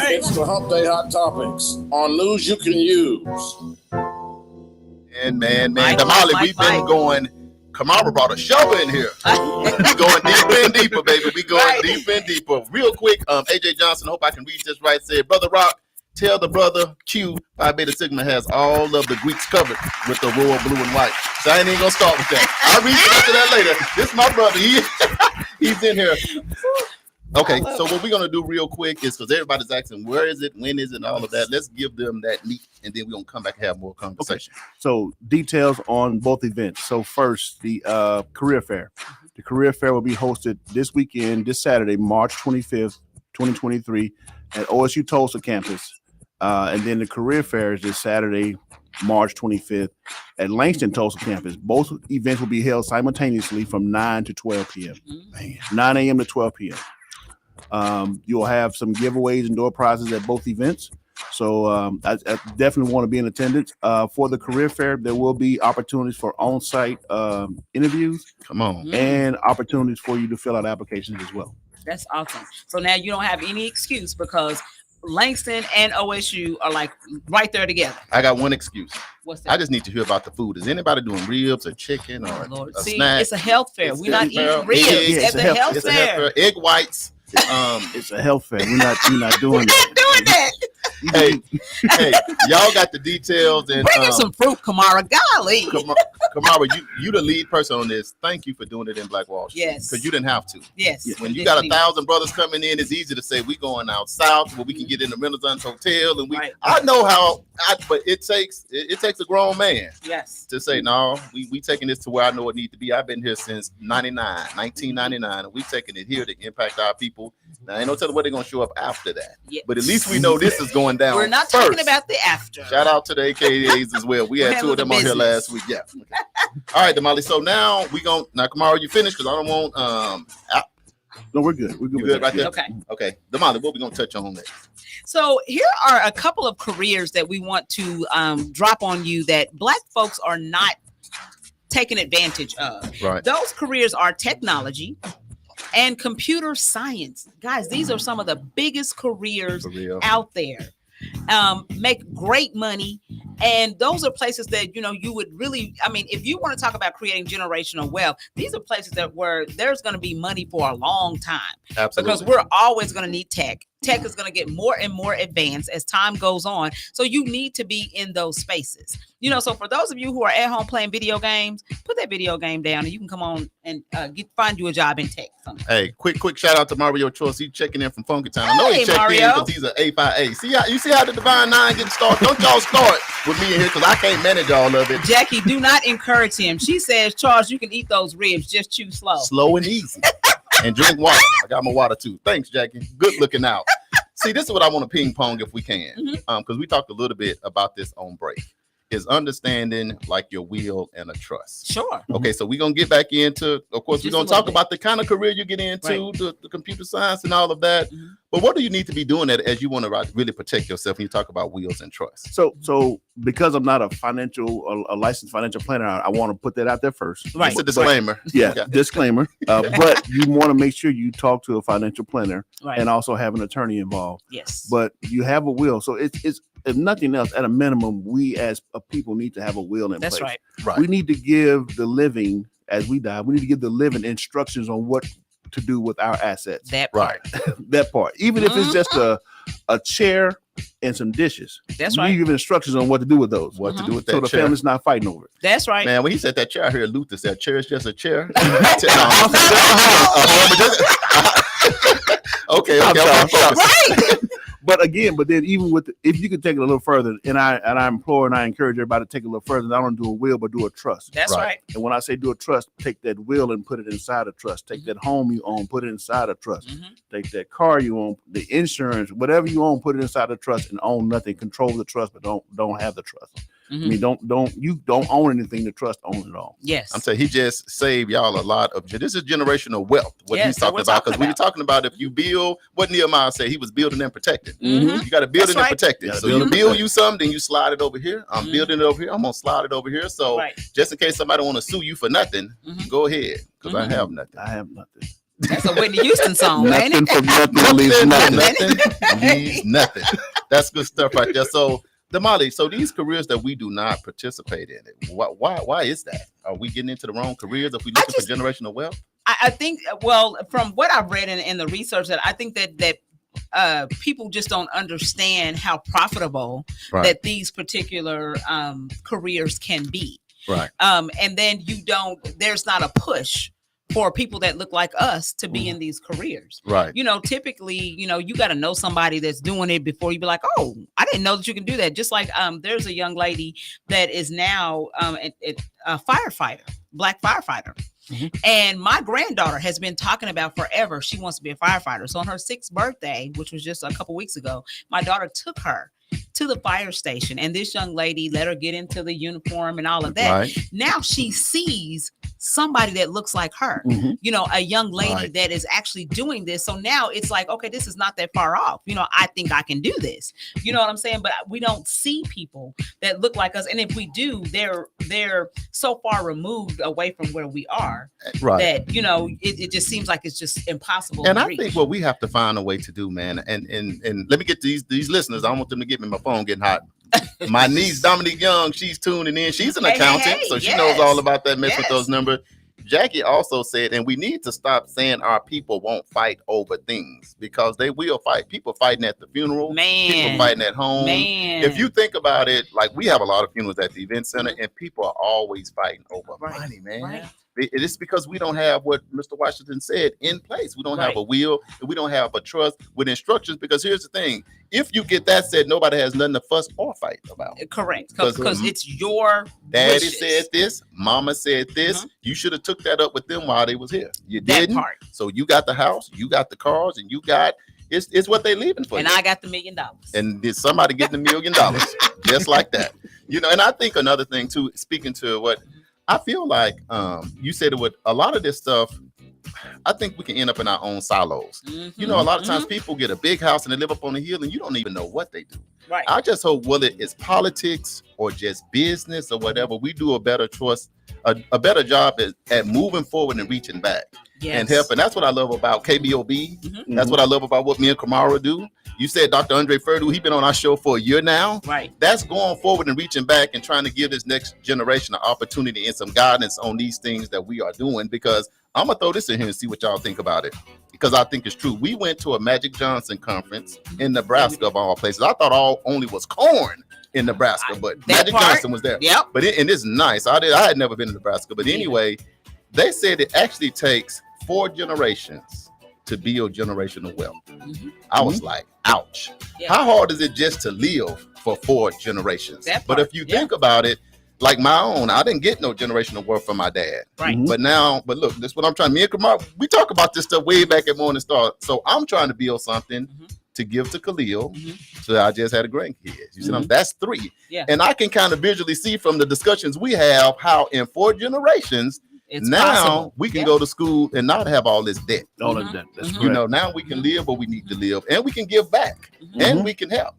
Hey, It's the Hump Day Hot Topics on news you can use. Man, Damali, we've been going. Kamara brought a shovel in here. We going deeper and deeper, baby. We going deeper and deeper. Real quick, AJ Johnson, hope I can read this right, said, Brother Rock, tell the brother Q Phi Beta Sigma has all of the Greeks covered with the royal blue and white. So I ain't even gonna start with that. I'll read the rest of that later. This is my brother. He's in here. Okay, so what we're gonna do real quick is, because everybody's asking where is it, when is it, and all of that. Let's give them that meat, and then we're gonna come back and have more conversation. Okay. So details on both events. So first, the career fair. The career fair will be hosted this weekend, this Saturday, March 25th, 2023, at OSU Tulsa campus. And then the career fair is this Saturday, March 25th, at Langston Tulsa campus. Both events will be held simultaneously from 9 to 12 p.m. 9 a.m. to 12 p.m. You'll have some giveaways and door prizes at both events. So I definitely want to be in attendance. For the career fair, there will be opportunities for on-site interviews. Come on. And opportunities for you to fill out applications as well. That's awesome. So now you don't have any excuse, because Langston and OSU are like right there together. I got one excuse. What's that? I just need to hear about the food. Is anybody doing ribs or chicken or a snack? It's a health fair. We're not eating ribs Yeah, at the health It's fair. a health fair. Egg whites. It's a health fair. We're not doing that. Doing that. hey, y'all got the details, and Bring us some fruit, Kamara. Golly. Kamara, you the lead person on this. Thank you for doing it in Black Wall Street. Yes. Because you didn't have to. Yes. When you got 1,000 brothers coming in, it's easy to say we going out south where we can get in the Renaissance Hotel, and I know how. But it takes a grown man. Yes. To say no, we taking this to where I know it needs to be. I've been here since 1999, and we taking it here to impact our people. Now, ain't no telling where they're gonna show up after that. Yeah. But at least we know this is going down. We're not first. talking about the after. Shout out to the AKAs as well. We had two of them on here last week. Yeah. All right, Damali. So now Kamara, you finished? Because I don't want No, we're good. We're good. You good right there? Okay. Damali, what we gonna touch on next? So here are a couple of careers that we want to drop on you that Black folks are not taking advantage of. Right. Those careers are technology and computer science. Guys, these are some of the biggest careers out there. Make great money. And those are places that, you would really, if you want to talk about creating generational wealth, these are places where there's going to be money for a long time. Absolutely. Because we're always going to need tech. Tech is going to get more and more advanced as time goes on. So you need to be in those spaces. So for those of you who are at home playing video games, put that video game down and you can come on and find you a job in tech. Hey, quick shout out to Mario Choice. He's checking in from Funky Town. I know he checked in because he's an A5A. See how the Divine Nine gets started? Don't y'all start with me in here because I can't manage all of it. Jackie, do not encourage him. She says, Charles, you can eat those ribs. Just chew slow. Slow and easy. And drink water. I got my water too. Thanks, Jackie. Good looking out. See, this is what I want to ping pong if we can. Because we talked a little bit about this on break. is understanding like your will and a trust. Sure. Okay, so we're gonna get back into, of course, we're gonna talk about the kind of career you get into, the computer science and all of that. Mm-hmm. But what do you need to be doing that as you want to really protect yourself when you talk about wills and trust? So because I'm not a licensed financial planner, I want to put that out there first. Right. It's a disclaimer. Disclaimer. But you want to make sure you talk to a financial planner and also have an attorney involved. Yes. But you have a will, so it's if nothing else, at a minimum, we as a people need to have a will in place. That's right. We need to give the living, as we die, we need to give the living instructions on what to do with our assets. That part. That part. Even if it's just a chair and some dishes. That's we give instructions on what to do with those. What to do with that so the chair. family's not fighting over it. That's right. Man, when he said that chair, I heard Luther said chair is just a chair. Okay. Right. But then even with if you could take it a little further, and I implore and I encourage everybody to take it a little further, not only do a will, but do a trust. That's right. And when I say do a trust, take that will and put it inside a trust. Take that home you own, put it inside a trust. Take that car you own, the insurance, whatever you own, put it inside a trust and own nothing. Control the trust, but don't have the trust. I mean, don't own anything. The trust owns it all. Yes. I'm saying he just saved y'all a lot of. This is generational wealth. What he's talking about, because when you're talking about if you build, what Nehemiah said, he was building and protecting. You got to build it and protect it. So you build you something, then you slide it over here. I'm building it over here. I'm gonna slide it over here. So just in case somebody want to sue you for nothing, go ahead, because I have nothing. I have nothing. That's a Whitney Houston song, ain't it? Nothing from nothing leaves nothing. Nothing leaves nothing. That's good stuff right there. So Damali, so these careers that we do not participate in, why is that? Are we getting into the wrong careers if we looking for generational wealth? I think, well, from what I've read in the research, that I think that people just don't understand how profitable that these particular careers can be. Right. And then there's not a push for people that look like us to be in these careers. Right. Typically, you got to know somebody that's doing it before you be like, oh, I didn't know that you can do that. Just like there's a young lady that is now a firefighter, Black firefighter. And my granddaughter has been talking about forever she wants to be a firefighter. So on her 6th birthday, which was just a couple weeks ago, my daughter took her to the fire station, and this young lady let her get into the uniform and all of that. Right. Now she sees somebody that looks like her, a young lady that is actually doing this. So now it's like, okay, this is not that far off. I think I can do this. You know what I'm saying? But we don't see people that look like us. And if we do, they're so far removed away from where we are that, it just seems like it's just impossible. And I think what we have to find a way to do, man, and let me get these listeners. I want them to get me my phone getting hot. My niece Dominique Young, she's tuning in. She's an accountant, so she knows all about that mess with those numbers. Jackie also said, and we need to stop saying our people won't fight over things, because they will fight. People fighting at the funeral, people fighting at home. If you think about it, like we have a lot of funerals at the event center, and people are always fighting over money, man. It is because we don't have what Mr. Washington said in place. We don't have a will, and we don't have a trust with instructions. Because here's the thing: if you get that said, nobody has nothing to fuss or fight about. Correct, because it's your daddy wishes. said this, mama said this. You should have took that up with them while they was here. You didn't. So you got the house, you got the cars, and you got it's what they leaving for. And I got the $1 million. And did somebody get the $1 million just like that? And I think another thing too, speaking to what. I feel like you said it with a lot of this stuff. I think we can end up in our own silos. A lot of times people get a big house and they live up on the hill and you don't even know what they do. Right. I just hope whether it's politics or just business or whatever, we do a better choice, a better job at moving forward and reaching back. And helping. That's what I love about KBOB. That's what I love about what me and Kamara do. You said Dr. Andre Ferdu, he's been on our show for a year now. Right. That's going forward and reaching back and trying to give this next generation an opportunity and some guidance on these things that we are doing, because I'm going to throw this in here and see what y'all think about it, because I think it's true. We went to a Magic Johnson conference in Nebraska of all places. I thought only was corn in Nebraska, but Magic Johnson was there. Yep. But and it's nice. I had never been to Nebraska, but anyway, they said it actually takes 4 generations to build generational wealth. I was like, ouch. How hard is it just to live for 4 generations? But if you think about it, like my own, I didn't get no generational wealth from my dad. Right. But look, this is what I'm trying. Me and Kamar, we talk about this stuff way back at Morning Star. So I'm trying to build something to give to Khalil. So I just had a grandkid. You see, that's 3. Yeah. And I can kind of visually see from the discussions we have how in 4 generations, it's now possible. we can go to school and not have all this debt. All of that. That's You know, now we can live what we need to live, and we can give back, and we can help.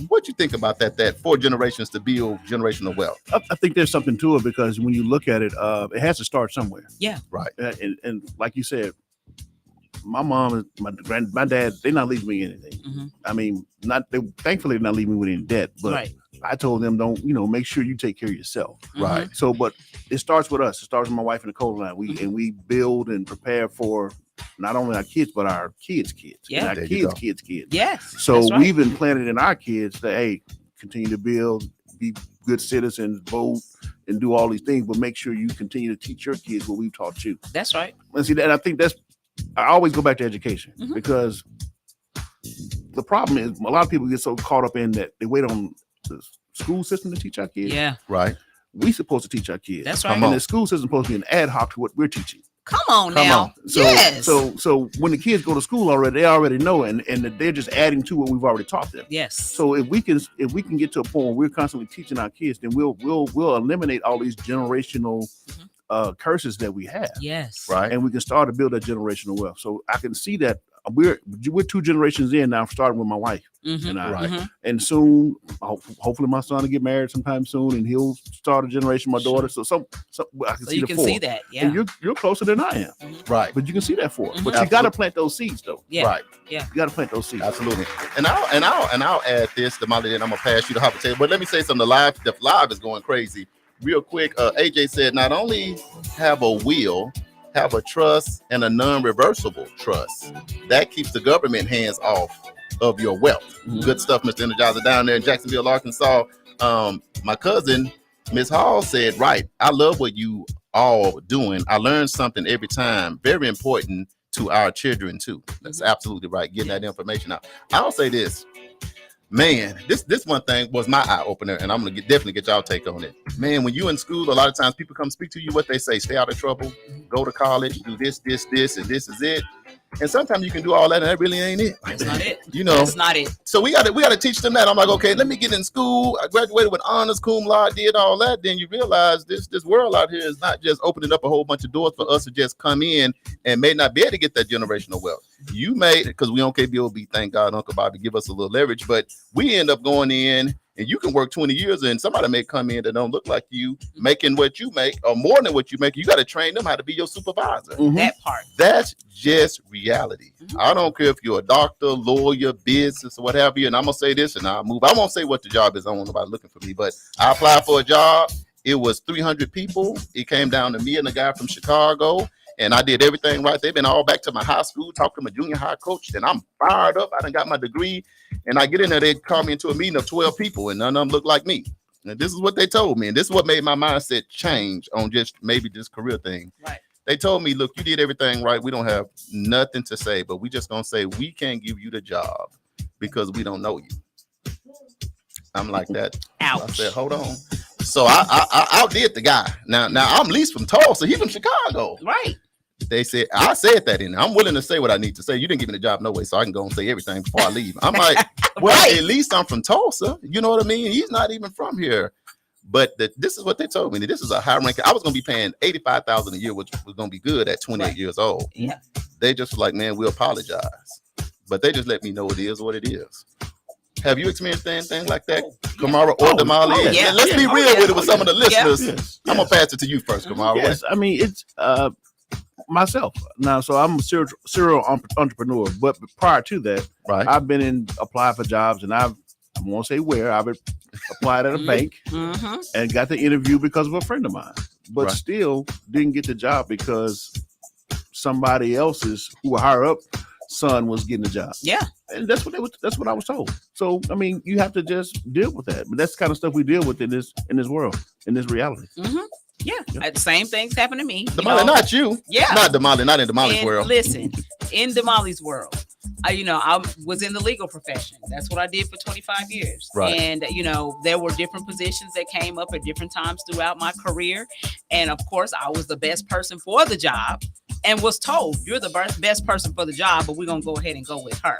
What you think about that 4 generations to build generational wealth? I think there's something to it, because when you look at it, it has to start somewhere. Yeah. Right. And like you said, my mom and my dad, they're not leaving me anything. I mean, thankfully they're not leaving me with any debt, but I told them, don't, make sure you take care of yourself. Right. So, but it starts with us. It starts with my wife and Nicole and I. We build and prepare for not only our kids, but our kids' kids. Yeah. And our kids' kids. Yes. So we've implanted in our kids that, hey, continue to build, be good citizens, vote, and do all these things, but make sure you continue to teach your kids what we've taught you. That's right. And see that, I think I always go back to education, because the problem is a lot of people get so caught up in that they wait on the school system to teach our kids. Yeah. Right. We supposed to teach our kids. That's right. And the school system supposed to be an ad hoc to what we're teaching. Come on now. So, yes. So when the kids go to school already, they already know, and they're just adding to what we've already taught them. Yes. So if we can get to a point where we're constantly teaching our kids, then we'll eliminate all these generational curses that we have. Yes. Right. And we can start to build that generational wealth. So I can see that we're 2 generations in now, starting with my wife and I. Right. And soon, hopefully my son will get married sometime soon, and he'll start a generation, my daughter. So I can see you the can 4. see that. Yeah. And you're closer than I am. Right. But you can see that 4. But Absolutely. you got to plant those seeds, though. Yeah. Right. Yeah. You got to plant those seeds. Absolutely. And I'll add this to Molly, then I'm gonna pass you the hot potato. But let me say something. The live is going crazy. Real quick, AJ said not only have a will, have a trust and a non-reversible trust. That keeps the government hands off of your wealth. Good stuff, Mr. Energizer, down there in Jacksonville, Arkansas. My cousin, Miss Hall, said, right, I love what you all doing. I learned something every time. Very important to our children too. That's absolutely right. Getting that information out. I'll say this. Man, this one thing was my eye opener, and I'm gonna definitely get y'all take on it. Man, when you in school, a lot of times people come speak to you. What they say: stay out of trouble, go to college, do this, and this is it. And sometimes you can do all that, and that really ain't it. That's not it. That's not it. So we gotta teach them that. I'm like, okay, let me get in school. I graduated with honors, cum laude, did all that. Then you realize this world out here is not just opening up a whole bunch of doors for us to just come in and may not be able to get that generational wealth. You may, because we on KBOB, thank God, Uncle Bobby give us a little leverage, but we end up going in. And you can work 20 years and somebody may come in that don't look like you, making what you make or more than what you make. You got to train them how to be your supervisor. That part. That's just reality. I don't care if you're a doctor, lawyer, business, or what have you. And I'm going to say this and I'll move. I won't say what the job is. I don't want nobody looking for me, but I applied for a job. It was 300 people. It came down to me and a guy from Chicago. And I did everything right. They've been all back to my high school, talked to my junior high coach, and I'm fired up. I done got my degree. And I get in there, they call me into a meeting of 12 people, and none of them look like me. And this is what they told me. And this is what made my mindset change on just maybe this career thing. Right. They told me, look, you did everything right. We don't have nothing to say, but we just going to say we can't give you the job because we don't know you. I'm like that. Ouch. I said, hold on. So I outdid the guy. Now I'm leased from Tulsa. He's from Chicago. Right. They said, I said that in there. I'm willing to say what I need to say. You didn't give me the job no way, so I can go and say everything before I leave. I'm like, well, Right. At least I'm from Tulsa. You know what I mean? He's not even from here. But this is what they told me. This is a high ranking. I was going to be paying $85,000 a year, which was going to be good at 28 years old. Yeah. They just were like, man, we apologize. But they just let me know it is what it is. Have you experienced anything like that, Kamara or Damali? yeah. Let's be real with it with some of the listeners. Yes. I'm going to pass it to you first, Kamara. Yes, I mean, it's myself now. So I'm a serial entrepreneur, but prior to that, Right. I've been applied for jobs, and I won't say where. I've applied at a bank and got the interview because of a friend of mine, but Right. still didn't get the job because somebody else's who were higher up son was getting the job. Yeah. And that's what I was told. So I mean, you have to just deal with that. But that's the kind of stuff we deal with in this world, in this reality. Yeah. The same things happen to me. Damali, not you. Yeah. Not Damali, not in Damali's And world. listen, in Damali's world, I was in the legal profession. That's what I did for 25 years. Right. And, there were different positions that came up at different times throughout my career. And of course, I was the best person for the job and was told, you're the best person for the job, but we're going to go ahead and go with her.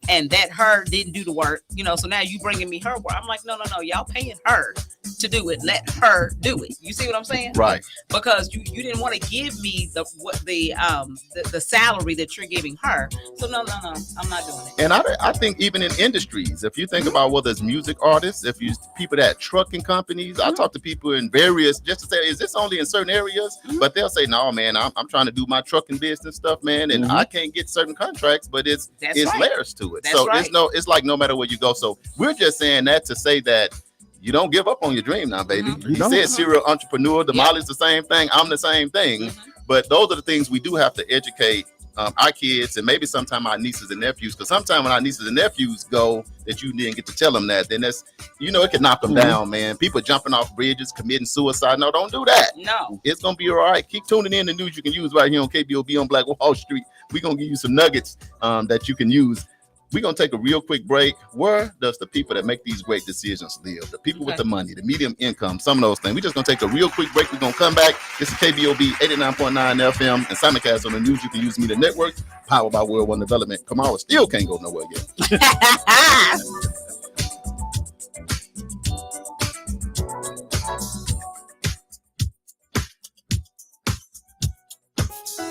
and that her didn't do the work, so now you bringing me her work. I'm like, no, y'all paying her to do it. Let her do it. You see what I'm saying? Right. Because you didn't want to give me the salary that you're giving her. So no, I'm not doing it. And I think even in industries, if you think about whether it's music artists, if you people that trucking companies, I talk to people in various, just to say, is this only in certain areas? But they'll say, no, man, I'm trying to do my trucking business stuff, man, and I can't get certain contracts, but it's layers to it. So it's like no matter where you go. So we're just saying that to say that you don't give up on your dream now, baby. You said serial entrepreneur. Molly's the same thing. I'm the same thing. But those are the things we do have to educate our kids and maybe sometime our nieces and nephews. Because sometimes when our nieces and nephews go that you didn't get to tell them that, then that's, it can knock them down, man. People jumping off bridges, committing suicide. No, don't do that. No. It's going to be all right. Keep tuning in. The news you can use right here on KBOB on Black Wall Street. We're going to give you some nuggets that you can use. We're going to take a real quick break. Where does the people that make these great decisions live? The people with the money, the medium income, some of those things. We're just going to take a real quick break. We're going to come back. This is KBOB 89.9 FM and simulcast on the news. You can use Media Network, powered by World One Development. Kamara still can't go nowhere yet.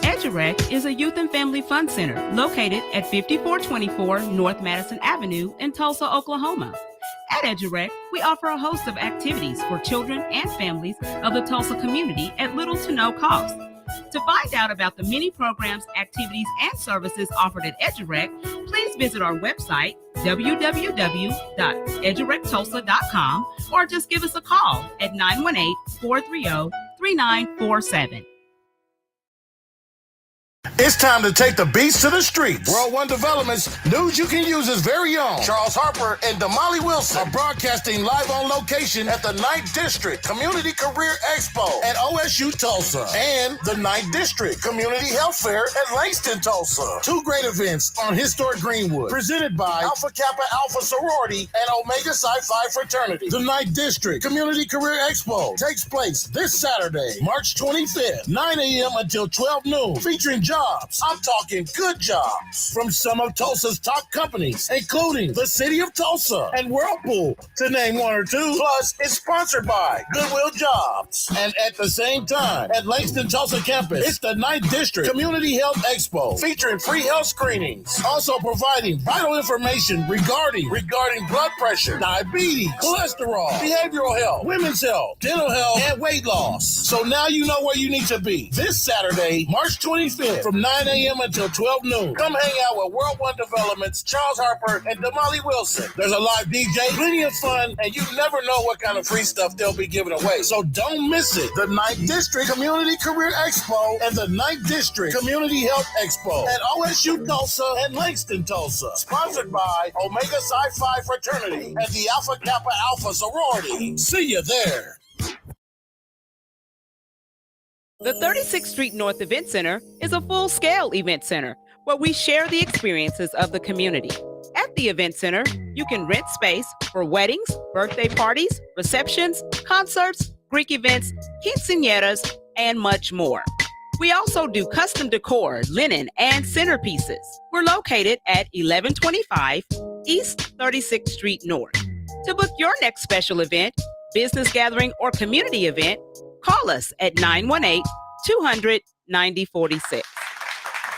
EduRec is a youth and family fun center located at 5424 North Madison Avenue in Tulsa, Oklahoma. At EduRec, we offer a host of activities for children and families of the Tulsa community at little to no cost. To find out about the many programs, activities, and services offered at EduRec, please visit our website, www.edurectulsa.com, or just give us a call at 918-430-3947. It's time to take the beats to the streets. World One Developments, news you can use his very own. Charles Harper and Damali Wilson are broadcasting live on location at the 9th District Community Career Expo at OSU Tulsa and the 9th District Community Health Fair at Langston, Tulsa. Two great events on historic Greenwood, presented by Alpha Kappa Alpha Sorority and Omega Psi Phi Fraternity. The 9th District Community Career Expo takes place this Saturday, March 25th, 9 a.m. until 12 noon, featuring jobs. I'm talking good jobs from some of Tulsa's top companies, including the City of Tulsa and Whirlpool, to name one or two. Plus, it's sponsored by Goodwill Jobs. And at the same time, at Langston Tulsa campus, it's the 9th District Community Health Expo, featuring free health screenings, also providing vital information regarding blood pressure, diabetes, cholesterol, behavioral health, women's health, dental health, and weight loss. So now you know where you need to be. This Saturday, March 25th, from 9 a.m. until 12 noon. Come hang out with World One Developments, Charles Harper, and Damali Wilson. There's a live DJ, plenty of fun, and you never know what kind of free stuff they'll be giving away. So don't miss it. The 9th District Community Career Expo and the 9th District Community Health Expo at OSU Tulsa and Langston, Tulsa. Sponsored by Omega Psi Phi Fraternity and the Alpha Kappa Alpha Sorority. See you there. The 36th Street North Event Center is a full-scale event center where we share the experiences of the community. At the event center, you can rent space for weddings, birthday parties, receptions, concerts, Greek events, quinceañeras, and much more. We also do custom decor, linen, and centerpieces. We're located at 1125 East 36th Street North. To book your next special event, business gathering, or community event, call us at 918-200-9046.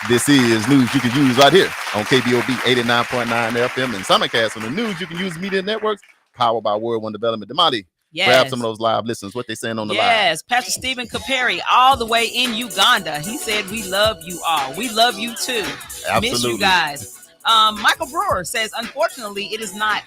This is news you can use right here on KBOB 89.9 FM and simulcast on the news you can use Media Networks, powered by World One Development. Damali, grab some of those live listeners. What they saying on the live? Yes, Pastor Stephen Kaperi, all the way in Uganda. He said, we love you all. We love you too. Absolutely. Miss you guys. Michael Brewer says, unfortunately, it is not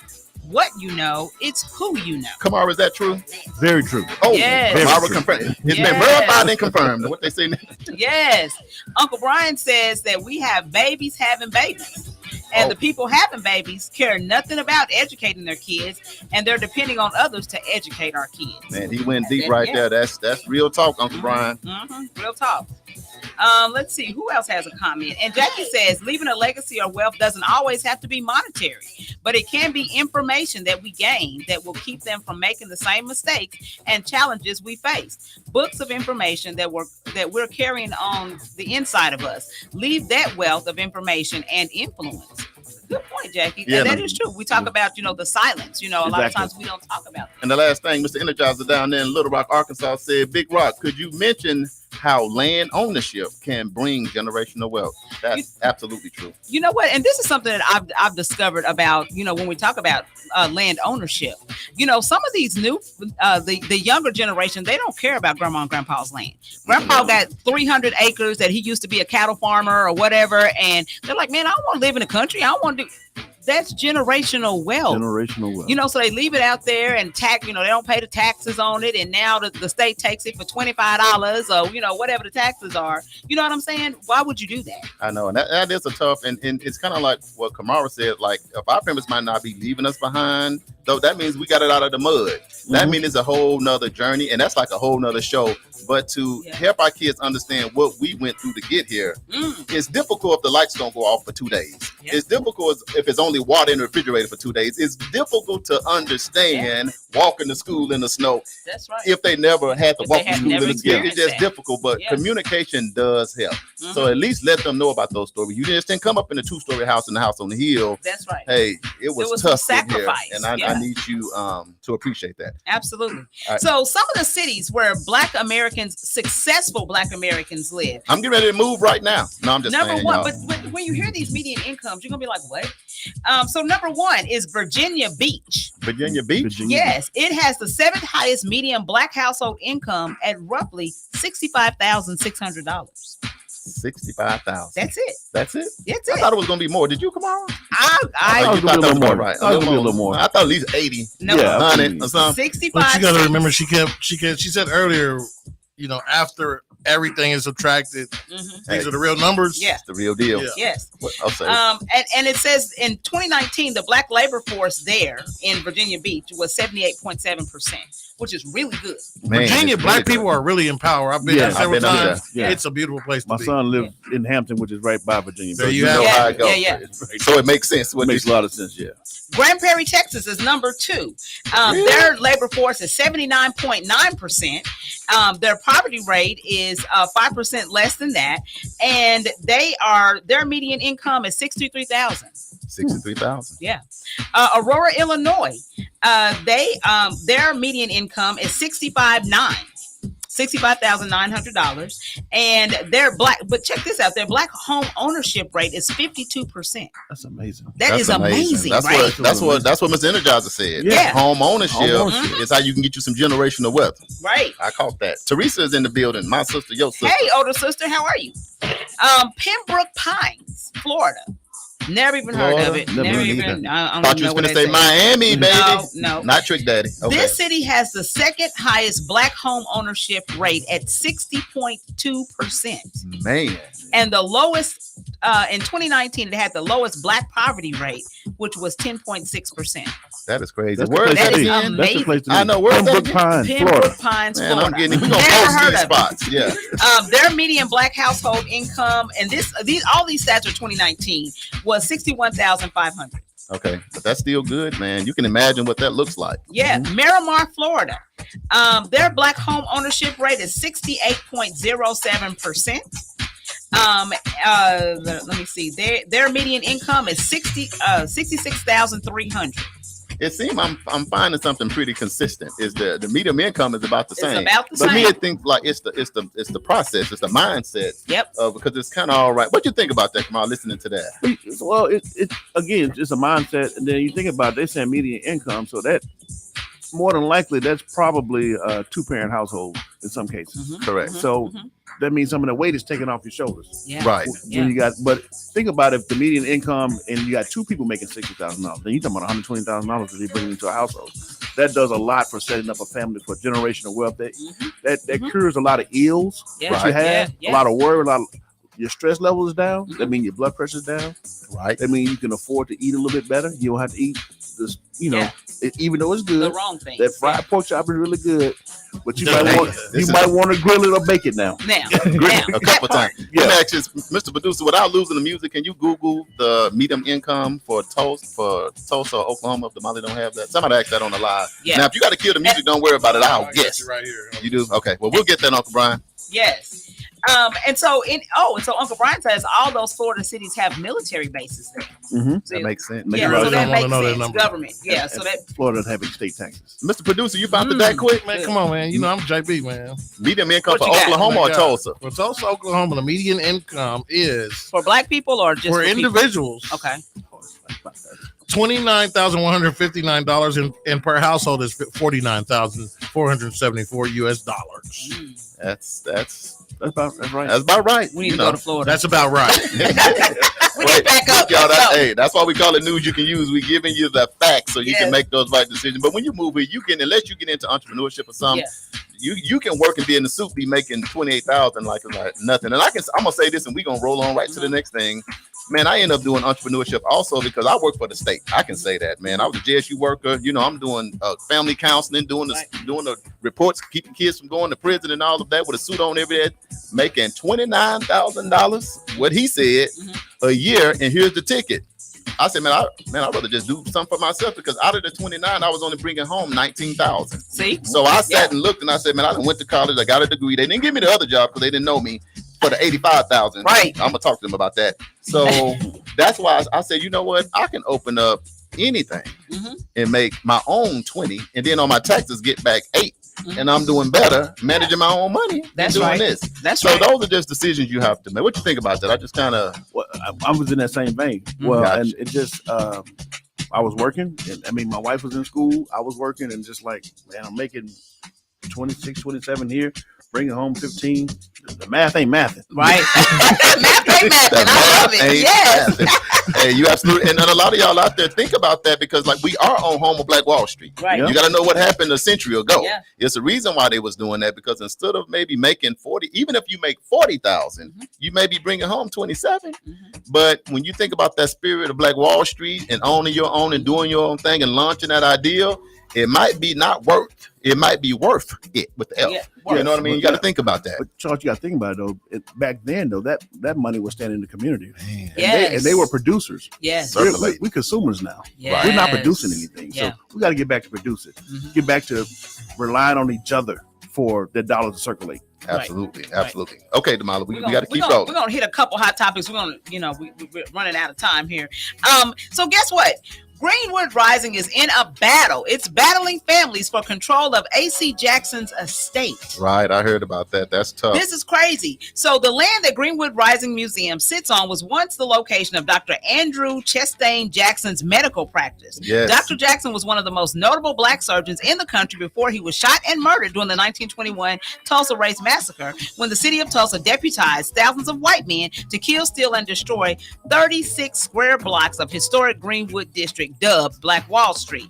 what you know, it's who you know. Kamara, is that true? Very true. Oh, yes. Kamara confirmed. It's been verified and confirmed. What they say now? Yes. Uncle Brian says that we have babies having babies. And the people having babies care nothing about educating their kids, and they're depending on others to educate our kids. Man, he went deep there. That's real talk, Uncle Brian. Real talk. Let's see who else has a comment. And Jackie says, leaving a legacy or wealth doesn't always have to be monetary, but it can be information that we gain that will keep them from making the same mistakes and challenges we face. Books of information that we're carrying on the inside of us. Leave that wealth of information and influence. Good point, it, Jackie. Yeah, And that is true. We talk about, the silence. A lot of times we don't talk about that. And the last thing, Mr. Energizer down there in Little Rock, Arkansas said, Big Rock, could you mention how land ownership can bring generational wealth? That's absolutely true. You know what? And this is something that I've discovered about, when we talk about land ownership. Some of these new, the younger generation, they don't care about grandma and grandpa's land. Grandpa got 300 acres that he used to be a cattle farmer or whatever. And they're like, man, I don't want to live in the country. I don't want to do. That's generational wealth. So they leave it out there and they don't pay the taxes on it. And now the state takes it for $25 or, whatever the taxes are. You know what I'm saying? Why would you do that? I know. And that is a tough, and it's kind of like what Kamara said, like if our parents might not be leaving us behind, though, that means we got it out of the mud. That means it's a whole nother journey. And that's like a whole nother show. But to help our kids understand what we went through to get here, it's difficult if the lights don't go off for 2 days. It's difficult if it's only water in the refrigerator for 2 days. It's difficult to understand walking to school in the snow. That's right. If they never had to walk to school in the snow, it's just difficult. But communication does help. So at least let them know about those stories. You just didn't come up in a 2-story house in the house on the hill. That's right. Hey, it was tough sacrifice, here, and I need you to appreciate that. Absolutely. Right. So some of the cities where successful Black Americans live. I'm getting ready to move right now. No, I'm just number saying, one. y'all. But when you hear these median incomes, you're gonna be like, what? So number one is Virginia Beach. Virginia Beach. Yes, it has the 7th highest median Black household income at roughly $65,600. 65,000. That's it. That's it. That's I it. thought it was gonna be more. Did you, Kamara? I you thought that was more. right. I was gonna be a little more. I thought at least 80, No. 100 or something. 65. But you got to remember, she said earlier, after everything is subtracted, these are the real numbers. Yeah. It's the real deal. Yeah. Yes. I'll say. And it says in 2019, the Black labor force there in Virginia Beach was 78.7%, which is really good. Man, Virginia, it's Black really people good. are really in power. I've been there several I've been up times. there. Yeah. It's a beautiful place to My be. son lived in Hampton, which is right by Virginia. There Beach. you have know it. how it goes. Yeah. So it makes sense. It makes a lot of sense. Yeah. Grand Prairie, Texas is number 2. Their labor force is 79.9%. Their poverty rate is 5% less than that, and their median income is $63,000. 63,000. Yeah. Aurora, Illinois, their median income is $65,900, and they're Black. But check this out: their Black home ownership rate is 52%. That's amazing. That's amazing, That's right? That's what Mr. Energizer said. Yeah. Home ownership is how you can get you some generational wealth. Right. I caught that. Teresa is in the building. My sister, your sister. Hey, older sister, how are you? Pembroke Pines, Florida. Never even heard of it. Never even. I don't Thought you know was what gonna say they Miami, baby. No. Not Trick Daddy. Okay. This city has the 2nd highest Black home ownership rate at 60.2%. Man. And the lowest in 2019, it had the lowest Black poverty rate, which was 10.6%. That is crazy. That's Where the is place that that is again? amazing. That's the place to be. I know. Where's that Pembroke again? Pines, Pembroke Florida. Pines, Man, Florida. I'm getting it. We're gonna Never post heard these of it. spots. Yeah. Their median Black household income, and all these stats are 2019, was $61,500. Okay, but that's still good, man. You can imagine what that looks like. Yeah, Miramar, Florida. Their Black home ownership rate is 68.07%. Let me see. Their median income is 66,300. It seems I'm finding something pretty consistent. Is the medium income is about the It's same. about the But me, same. I think like it's the process, it's the mindset. Yep. Because it's kind of all right. What you think about that, Kamal? Listening to that. Well, it's again, it's a mindset, and then you think about it, they say median income, so that more than likely that's probably a 2-parent household in some cases. Correct. So that means some of the weight is taken off your shoulders. Yeah. Right. When you got, but think about if the median income and you got 2 people making $60,000, then you're talking about $120,000 that you bring into a household. That does a lot for setting up a family for generational wealth. That cures a lot of ills Yeah. that you have, Yeah. a lot of worry, your stress level is down. That means your blood pressure is down. Right. That means you can afford to eat a little bit better. You don't have to eat this, even though it's good. The wrong thing. That fried pork chop is really good, but you might This want to grill it or bake it now. Now, A couple times. Yeah. Let me ask you, Mr. Producer, without losing the music, can you Google the medium income for Tulsa, Oklahoma? If the Molly don't have that, somebody asked that on the live. Yeah. Now, if you got to kill the music, don't worry about it. I'll guess. Right here. You do? Okay. Well, we'll get that, Uncle Brian. Yes. And so Uncle Brian says all those Florida cities have military bases there. So that makes sense. Yeah, so that makes sense. Government. Yeah, so that Florida having state taxes. Mr. Producer, you found it that quick? Man, come on, man. You know I'm JB, man. Median income for Oklahoma or Tulsa? For Tulsa, Oklahoma, the median income is for black people or just for individuals. People? Okay. $29,159 and per household is $49,474 US. That's about right. That's about right. We need to go to Florida. That's about right. We need to back up. Y'all, that's why we call it news you can use. We're giving you the facts so you can make those right decisions. But when you move here, you can, unless you get into entrepreneurship or something, you can work and be in the soup, be making $28,000 like nothing. And I'm gonna say this, and we're gonna roll on right to the next thing. Man, I end up doing entrepreneurship also because I work for the state. I can say that, man. I was a JSU worker. You know, I'm doing family counseling, doing the reports, keeping kids from going to prison and all of that with a suit on every day, making $29,000, what he said, a year. And here's the ticket. I said, man, I'd rather just do something for myself because out of the 29, I was only bringing home 19,000. See? So I sat and looked and I said, man, I went to college. I got a degree. They didn't give me the other job because they didn't know me. For the 85,000, right? I'm gonna talk to them about that. So that's why I said, you know what? I can open up anything and make my own 20, and then on my taxes get back 8, and I'm doing better managing my own money. That's doing right. This. That's so right. those are just decisions you have to make. What you think about that? I just kind of I was in that same vein. Well, and it just I was working, and I mean my wife was in school. I was working, and just like, man, I'm making 26, 27 here. Bringing home 15. The math ain't mathing. Right. Math ain't mathing. I love it. Yes. Hey, you absolutely. And a lot of y'all out there think about that because, like, we are on home of Black Wall Street. Right. You got to know what happened a century ago. Yeah. It's the reason why they was doing that because instead of maybe making 40, even if you make 40,000, you may be bringing home 27. But when you think about that spirit of Black Wall Street and owning your own and doing your own thing and launching that ideal, it might be not worth. It might be worth it with the L. Yeah, you know what I mean? You got to think about that. But Charles, you got to think about it though. Back then though, that money was standing in the community. Yes. And they were producers. Yes. We consumers now. Yes. We're not producing anything. So we got to get back to producing. Get back to relying on each other for the dollars to circulate. Absolutely. Absolutely. Right. Okay, Damala, we got to keep rolling. We're going to hit a couple hot topics. We're going to, we're running out of time here. So guess what? Greenwood Rising is in a battle. It's battling families for control of A.C. Jackson's estate. Right. I heard about that. That's tough. This is crazy. So the land that Greenwood Rising Museum sits on was once the location of Dr. Andrew Chastain Jackson's medical practice. Yes. Dr. Jackson was one of the most notable black surgeons in the country before he was shot and murdered during the 1921 Tulsa Race Massacre, when the city of Tulsa deputized thousands of white men to kill, steal, and destroy 36 square blocks of historic Greenwood District, dubbed Black Wall Street.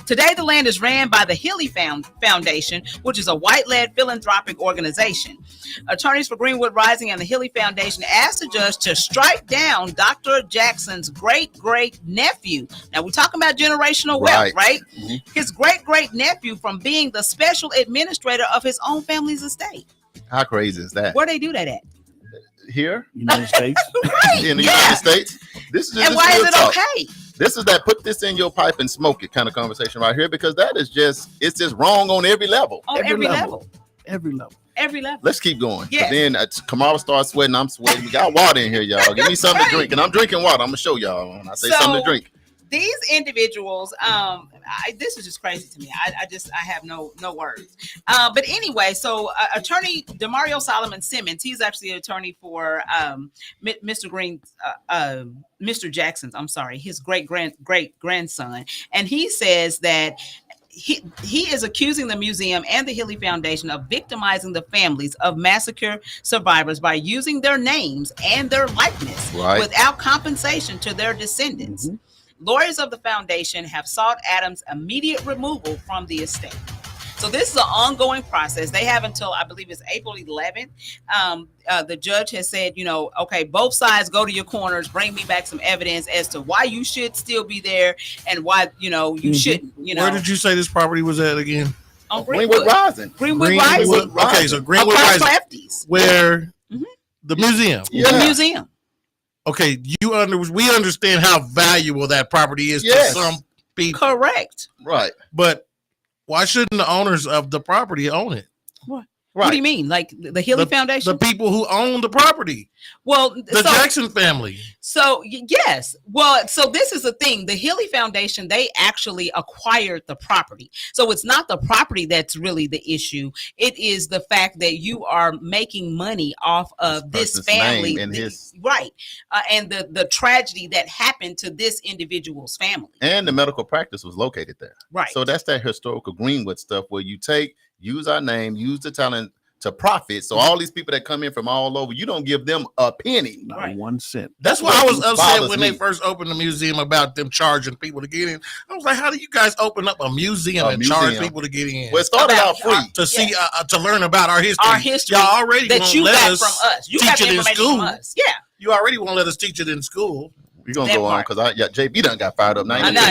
Today, the land is ran by the Healy Foundation, which is a white-led philanthropic organization. Attorneys for Greenwood Rising and the Healy Foundation asked the judge to strike down Dr. Jackson's great-great-nephew. Now, we're talking about generational wealth, right? His great-great-nephew from being the special administrator of his own family's estate. How crazy is that? Where they do that at? Here? United States. Right. In the United States? This is just, and why is it okay? This is that put this in your pipe and smoke it kind of conversation right here, because that is just, it's just wrong on every level. On every level. Every level. Every level. Let's keep going. Yeah. Then Kamara starts sweating. I'm sweating. We got water in here, y'all. Give me something to drink. And I'm drinking water. I'm going to show y'all when I say something to drink. These individuals, this is just crazy to me. I have no words. But anyway, so attorney Demario Solomon Simmons, he's actually an attorney for Mr. Jackson's, his great grandson. And he says that he is accusing the museum and the Healy Foundation of victimizing the families of massacre survivors by using their names and their likeness without compensation to their descendants. Lawyers of the foundation have sought Adams' immediate removal from the estate. So this is an ongoing process. They have until, I believe it's April 11th. The judge has said, okay, both sides go to your corners, bring me back some evidence as to why you should still be there and why, you shouldn't, Where did you say this property was at again? On Greenwood Rising. Greenwood Rising. Okay, so Greenwood Rising. Where the museum. Yeah. The museum. Okay, we understand how valuable that property is to some people. Correct. Right. But why shouldn't the owners of the property own it? What? What do you mean? Like the Healy Foundation? The people who own the property. Well, the Jackson family. So yes. Well, so this is the thing. The Healy Foundation, they actually acquired the property. So it's not the property that's really the issue. It is the fact that you are making money off of this family. And right. And the tragedy that happened to this individual's family. And the medical practice was located there. Right. So that's that historical Greenwood stuff where you use our name, use the talent to profit. So all these people that come in from all over, you don't give them a penny. Not 1 cent. That's why I was upset when they first opened the museum about them charging people to get in. I was like, how do you guys open up a museum and charge people to get in? Well, it started out free. To learn about our history. Our history. Y'all already that you got from us. You got teach it in school. From us. Yeah. You already won't let us teach it in school. We're going to go on because JB done got fired up. Now I know.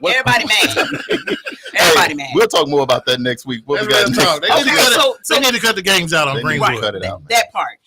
Everybody mad. Everybody mad. We'll talk more about that next week. What we got next? They need to cut the games out on Greenwood. Right, that part.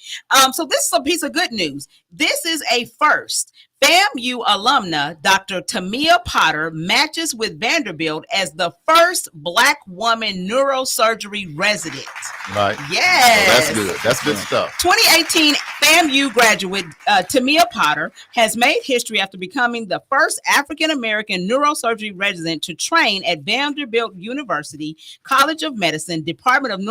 So this is a piece of good news. This is a first. FAMU alumna Dr. Tamia Potter matches with Vanderbilt as the first Black woman neurosurgery resident. Right. Yes. Oh, that's good. That's good stuff. 2018 FAMU graduate Tamia Potter has made history after becoming the first African-American neurosurgery resident to train at Vanderbilt University College of Medicine, Department of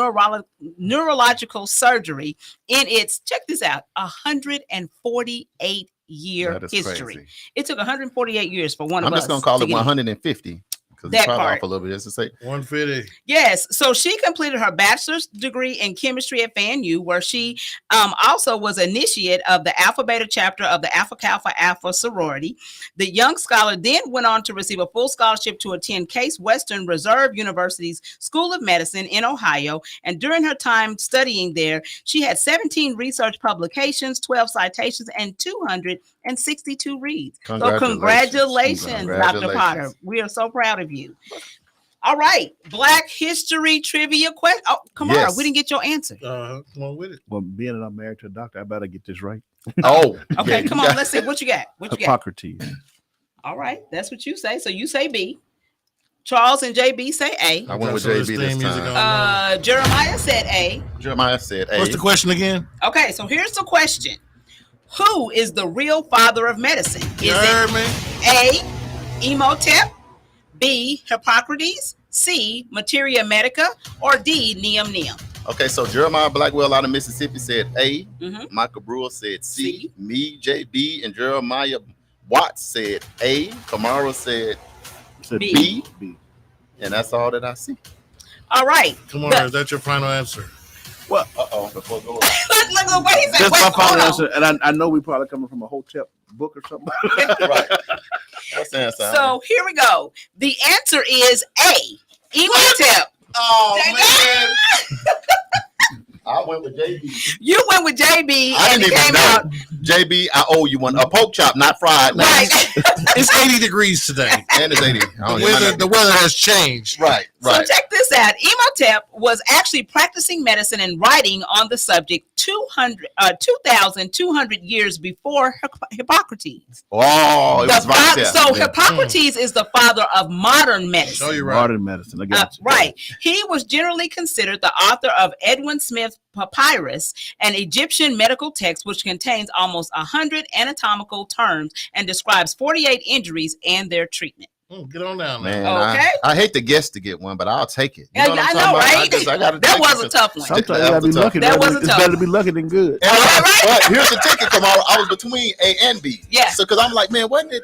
Neurological Surgery in its, check this out, 148 year history. Crazy. It took 148 years for one of us. I'm just going to call it 150. Because that part part off a little bit, just to say 150. Yes, so she completed her bachelor's degree in chemistry at FAMU, where she also was initiate of the Alpha Beta chapter of the Alpha Kappa Alpha sorority. The young scholar then went on to receive a full scholarship to attend Case Western Reserve University's School of Medicine in Ohio, and during her time studying there, she had 17 research publications, 12 citations, and 262 reads. So congratulations, Dr. Potter. We are so proud of you. All right, Black History trivia question. Oh, Kamara, we didn't get your answer. Come on with it. Well, being that I'm married to a doctor, I better get this right. Oh, okay. Come on, let's see what you got. Hippocrates. All right, that's what you say. So you say B. Charles and JB say A. I went with JB this time. Jeremiah said A. Jeremiah said A. What's the question again? Okay, so here's the question: who is the real father of medicine? Is it A. Imhotep, B. Hippocrates, C. Materia Medica, or D. Neem? Okay, so Jeremiah Blackwell out of Mississippi said A. Michael Brewer said C. Me, JB, and Jeremiah Watts said A. Kamara said B. And that's all that I see. All right. Kamara, is that your final answer? Well, before go on. Look, what he said. That's my final answer, and I know we probably coming from a Hotep book or something. Right. What's the answer? So here we go. The answer is A. Imhotep. Oh man. I went with JB. You went with JB, and it came out. JB, I owe you one. A pork chop, not fried. Right. It's 80 degrees today. And it's 80. The weather has changed. Right. So check this out. Imhotep was actually practicing medicine and writing on the subject 2,200 years before Hippocrates. Oh, it was so Hippocrates is the father of modern medicine. Oh, you're right. Modern medicine. Right. He was generally considered the author of Edwin Smith Papyrus, an Egyptian medical text which contains almost 100 anatomical terms and describes 48 injuries and their treatment. Get on down, man. Okay. I hate to guess to get one, but I'll take it. You know what I'm talking about? Right? That was a tough one. Sometimes you gotta be lucky. It's better to be lucky than good. But here's the ticket. Come on, I was between A and B. Yeah. So because I'm like, man, wasn't it?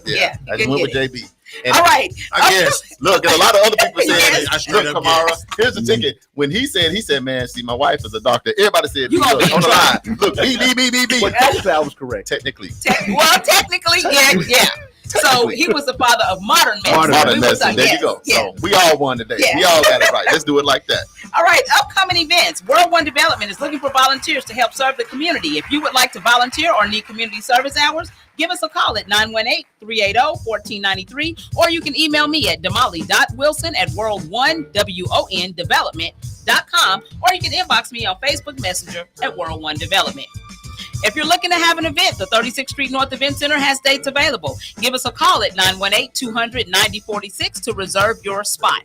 Yeah. I just went with JB. And all right. I guess. Look, and a lot of other people said, look, Kamara, here's the ticket. When he said, man, see, my wife is a doctor. Everybody said, you look, on the line. Look, B. Well, technically, I was correct. Technically, yeah. So he was the father of modern medicine. Modern medicine. There you go. So we all won today. We all got it right. Let's do it like that. All right. Upcoming events. World One Development is looking for volunteers to help serve the community. If you would like to volunteer or need community service hours, give us a call at 918-380-1493, or you can email me at damali.wilson@world1development.com, or you can inbox me on Facebook Messenger at World One Development. If you're looking to have an event, the 36th Street North Event Center has dates available. Give us a call at 918-200-9046 to reserve your spot.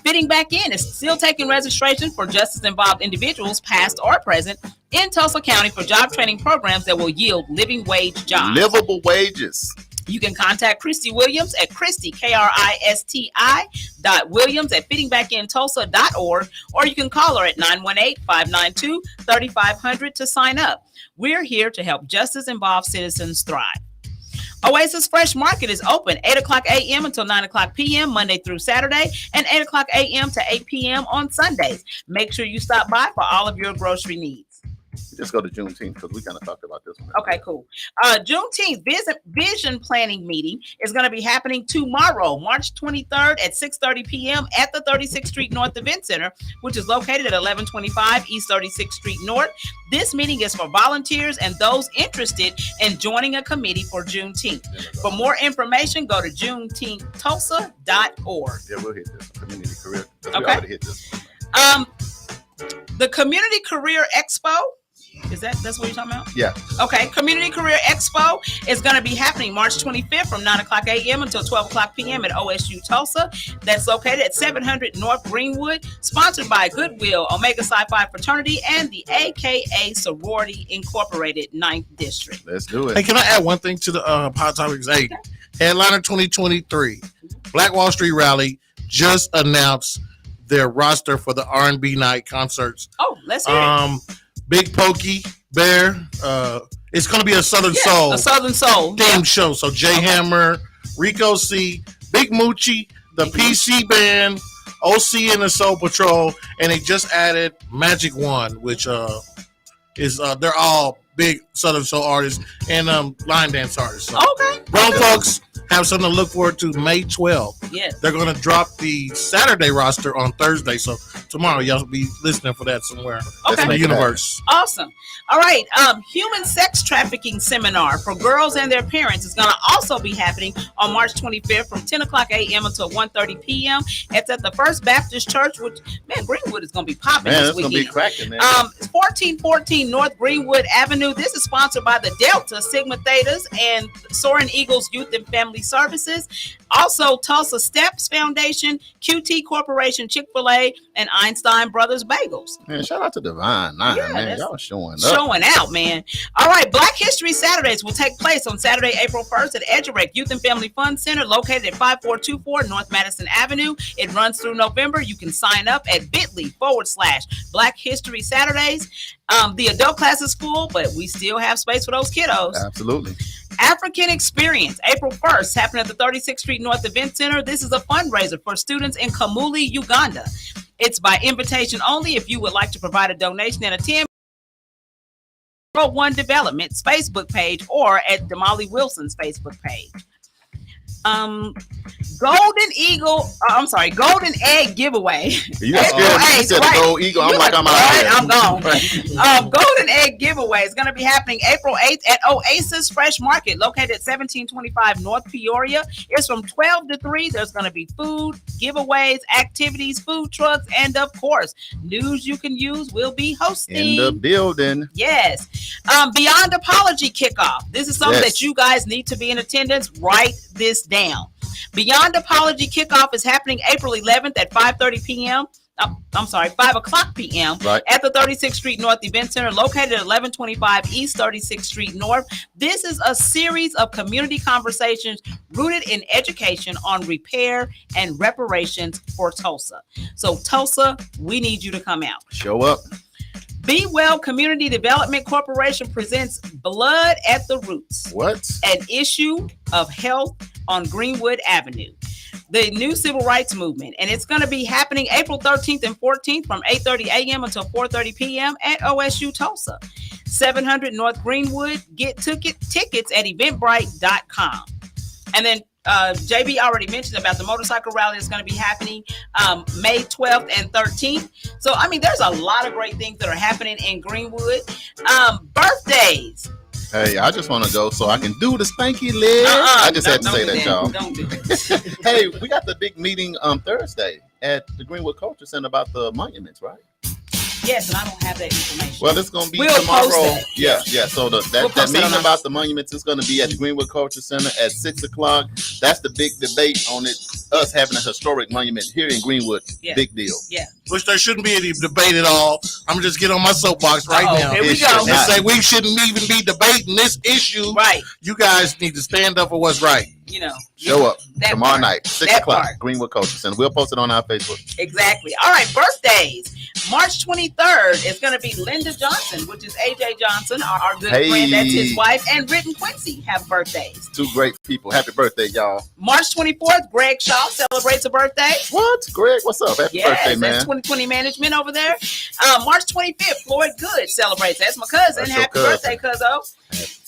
Fitting Back In is still taking registration for justice-involved individuals, past or present, in Tulsa County for job training programs that will yield living wage jobs. Livable wages. You can contact Christy Williams at Christy, KRISTI.Williams at fittingbacktulsa.org, or you can call her at 918-592-3500 to sign up. We're here to help justice-involved citizens thrive. Oasis Fresh Market is open 8 o'clock a.m. until 9 o'clock p.m. Monday through Saturday, and 8 o'clock a.m. to 8 p.m. on Sundays. Make sure you stop by for all of your grocery needs. Just go to Juneteenth because we kind of talked about this one. Okay, cool. Juneteenth vision planning meeting is going to be happening tomorrow, March 23rd at 6:30 p.m. at the 36th Street North Event Center, which is located at 1125 East 36th Street North. This meeting is for volunteers and those interested in joining a committee for Juneteenth. For more information, go to juneteenthtulsa.org. Yeah, we'll hit this community career. Okay. We already hit this. The Community Career Expo. That's what you're talking about? Yeah. Okay. Community Career Expo is going to be happening March 25th from 9 o'clock a.m. until 12 o'clock p.m. at OSU Tulsa. That's located at 700 North Greenwood, sponsored by Goodwill, Omega Psi Phi Fraternity, and the AKA Sorority Incorporated 9th District. Let's do it. Hey, can I add one thing to the Hot Topics 8? Headliner 2023, Black Wall Street Rally just announced their roster for the R&B night concerts. Oh, let's hear it. Big Pokey Bear. It's going to be a Southern Soul themed show. So Jay Hammer, Rico C, Big Moochie, the PC Band, OC and the Soul Patrol, and they just added Magic One, which is they're all big Southern Soul artists and line dance artists. So okay. Grown folks have something to look forward to May 12th. Yes. They're going to drop the Saturday roster on Thursday. So tomorrow, y'all be listening for that somewhere in the universe. Awesome. All right. Human sex trafficking seminar for girls and their parents is going to also be happening on March 25th from 10 o'clock a.m. until 1:30 p.m. It's at the First Baptist Church, which, man, Greenwood is going to be popping this weekend. It's going to be cracking, man. 1414 North Greenwood Avenue. This is sponsored by the Delta Sigma Thetas and Soaring Eagles Youth and Family Services. Also, Tulsa Steps Foundation, QT Corporation, Chick-fil-A, and Einstein Brothers Bagels. Man, shout out to Divine Nine, man. Y'all showing up. Showing out, man. All right, Black History Saturdays will take place on Saturday, April 1st at Edgerec Youth and Family Fun Center, located at 5424 North Madison Avenue. It runs through November. You can sign up at bit.ly/Black History Saturdays. The adult class is full, but we still have space for those kiddos. Absolutely. African Experience, April 1st, happening at the 36th Street North Event Center. This is a fundraiser for students in Kamuli, Uganda. It's by invitation only. If you would like to provide a donation and attend, One Development's Facebook page or at Damali Wilson's Facebook page. Golden Egg Giveaway. You said the Gold Eagle. I'm like, I'm out here. I'm gone. Golden Egg Giveaway is going to be happening April 8th at Oasis Fresh Market, located at 1725 North Peoria. It's from 12 to 3. There's going to be food, giveaways, activities, food trucks, and of course, News You Can Use will be hosting. In the building. Yes. Beyond Apology Kickoff. This is something that you guys need to be in attendance. Write this down. Beyond Apology Kickoff is happening April 11th at 5:30 p.m. 5 o'clock p.m. Right. At the 36th Street North Event Center, located at 1125 East 36th Street North. This is a series of community conversations rooted in education on repair and reparations for Tulsa. So Tulsa, we need you to come out. Show up. Be Well Community Development Corporation presents Blood at the Roots. What? An issue of health on Greenwood Avenue. The new civil rights movement. And it's going to be happening April 13th and 14th from 8:30 a.m. until 4:30 p.m. at OSU Tulsa. 700 North Greenwood. Get tickets at eventbrite.com. And then JB already mentioned about the motorcycle rally that's going to be happening May 12th and 13th. So, I mean, there's a lot of great things that are happening in Greenwood. Birthdays. Hey, I just want to go so I can do the spanky leg. I just had to say that, y'all. Don't do it. Hey, we got the big meeting Thursday at the Greenwood Culture Center about the monuments, right? Yes, and I don't have that information. Well, it's going to be we'll tomorrow. Post Yeah. So that meeting about the monuments is going to be at the Greenwood Culture Center at 6:00. That's the big debate on it. Us having a historic monument here in Greenwood. Yeah. Big deal. Yeah. Which there shouldn't be any debate at all. I'm going to just get on my soapbox right now. Here we go. And say we shouldn't even be debating this issue. Right. You guys need to stand up for what's right. Show up tomorrow night, 6:00, Greenwood Culture Center. We'll post it on our Facebook. Exactly. All right, birthdays. March 23rd is going to be Linda Johnson, which is AJ Johnson, our good friend. That's his wife. And Britton Quincy have birthdays. Two great people. Happy birthday, y'all. March 24th, Greg Shaw celebrates a birthday. What? Greg, what's up? Happy birthday, man. That's 2020 management over there. March 25th, Floyd Good celebrates. That's my cousin. That's Happy birthday, cuzzo.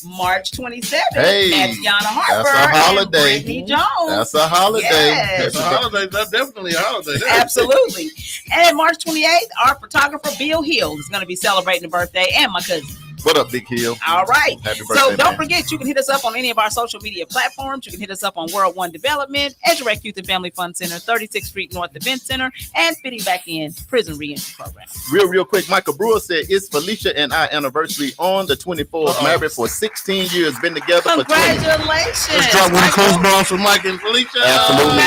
March 27th, Tatiana Harper. That's a holiday. And Brittany Jones. That's a holiday. Yes. That's a holiday. That's definitely a holiday. Absolutely. And March 28th, our photographer Bill Hill is going to be celebrating a birthday, and my cousin. What up, Big Hill? All right. Happy birthday, so don't forget, you can hit us up on any of our social media platforms. You can hit us up on World One Development, Edgerect Youth and Family Fund Center, 36th Street North Event Center, and fitting back in Prison Reentry Program. Real quick, Michael Brewer said, it's Felicia and I anniversary on the 24th. Married for 16 years, been together for 20. Congratulations. Let's drop one of the close balls for Mike and Felicia. Absolutely.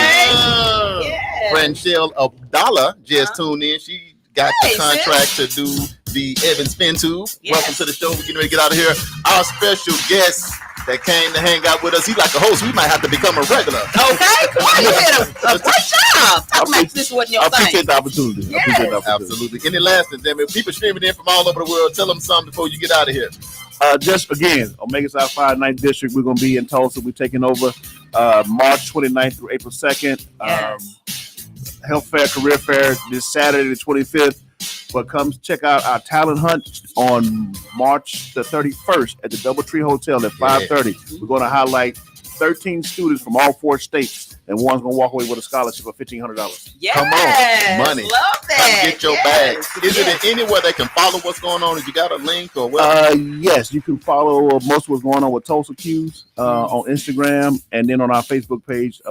Yeah. Friend Shell Abdallah just tuned in. She got the contract to do the Evan Spin Tube. Yes. Welcome to the show. We're getting ready to get out of here. Our special guest that came to hang out with us. He's like a host. We might have to become a regular. Okay, come on. You did a great job. Talk like this wasn't your I thing. appreciate the opportunity. Yes. Absolutely. Any last things, man? People streaming in from all over the world. Tell them something before you get out of here. Just again, Omega South 5 9th District. We're going to be in Tulsa. We're taking over March 29th through April 2nd. Health Fair, Career Fair this Saturday, the 25th. But come check out our talent hunt on March the 31st at the Doubletree Hotel at 5:30. We're going to highlight 13 students from all 4 states, and one's going to walk away with a scholarship of $1,500. Yes. Come on, money. Love that. Come get your bag. Is it in anywhere they can follow what's going on? If you got a link or what? Yes, you can follow most of what's going on with Tulsa Q's on Instagram, and then on our Facebook page,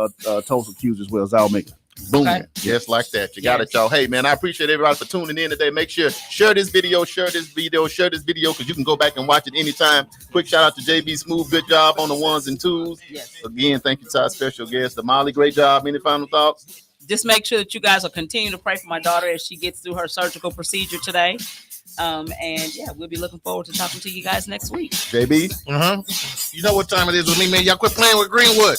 Tulsa Q's as well as Omega. Boom. Okay. Just like that. You got it, y'all. Hey, man, I appreciate everybody for tuning in today. Make sure share this video, because you can go back and watch it anytime. Quick shout out to JB Smooth. Good job on the 1s and 2s. Yes. Again, thank you to our special guest, Damali. Great job. Any final thoughts? Just make sure that you guys will continue to pray for my daughter as she gets through her surgical procedure today. And yeah, we'll be looking forward to talking to you guys next week. JB? You know what time it is with me, man. Y'all quit playing with Greenwood.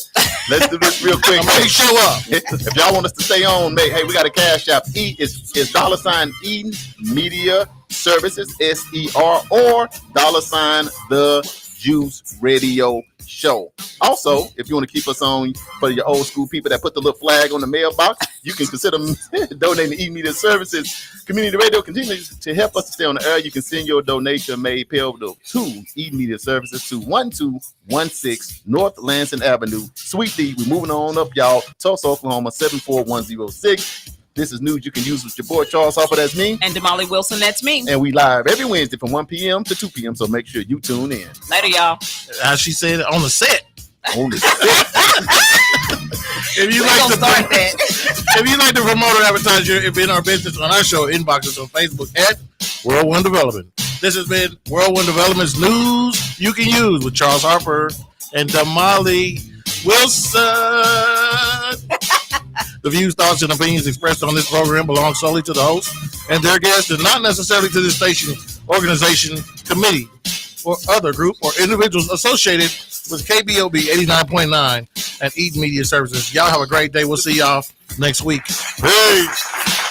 Let's do this real quick. Hey, show up. If y'all want us to stay on, hey, we got a cash app. Is $Eden Media Services, SER, or $the Juice Radio Show. Also, if you want to keep us on for your old school people that put the little flag on the mailbox, you can consider donating to Eden Media Services. Community radio continues to help us to stay on the air. You can send your donation made payable to Eden Media Services to 1216 North Lansing Avenue, Suite D. We're moving on up, y'all. Tulsa, Oklahoma, 74106. This is news you can use with your boy Charles Harper. That's me. And Damali Wilson. That's me. And we live every Wednesday from 1 p.m. to 2 p.m. So make sure you tune in. Later, y'all. As she said, on the set. On the set. If you like to promote or advertise in our business on our show, inbox us on Facebook at World One Development. This has been World One Development's news you can use with Charles Harper and Damali Wilson. The views, thoughts, and opinions expressed on this program belong solely to the host and their guests, and not necessarily to the station, organization, committee, or other group or individuals associated with KBOB 89.9 and Eden Media Services. Y'all have a great day. We'll see y'all next week. Peace.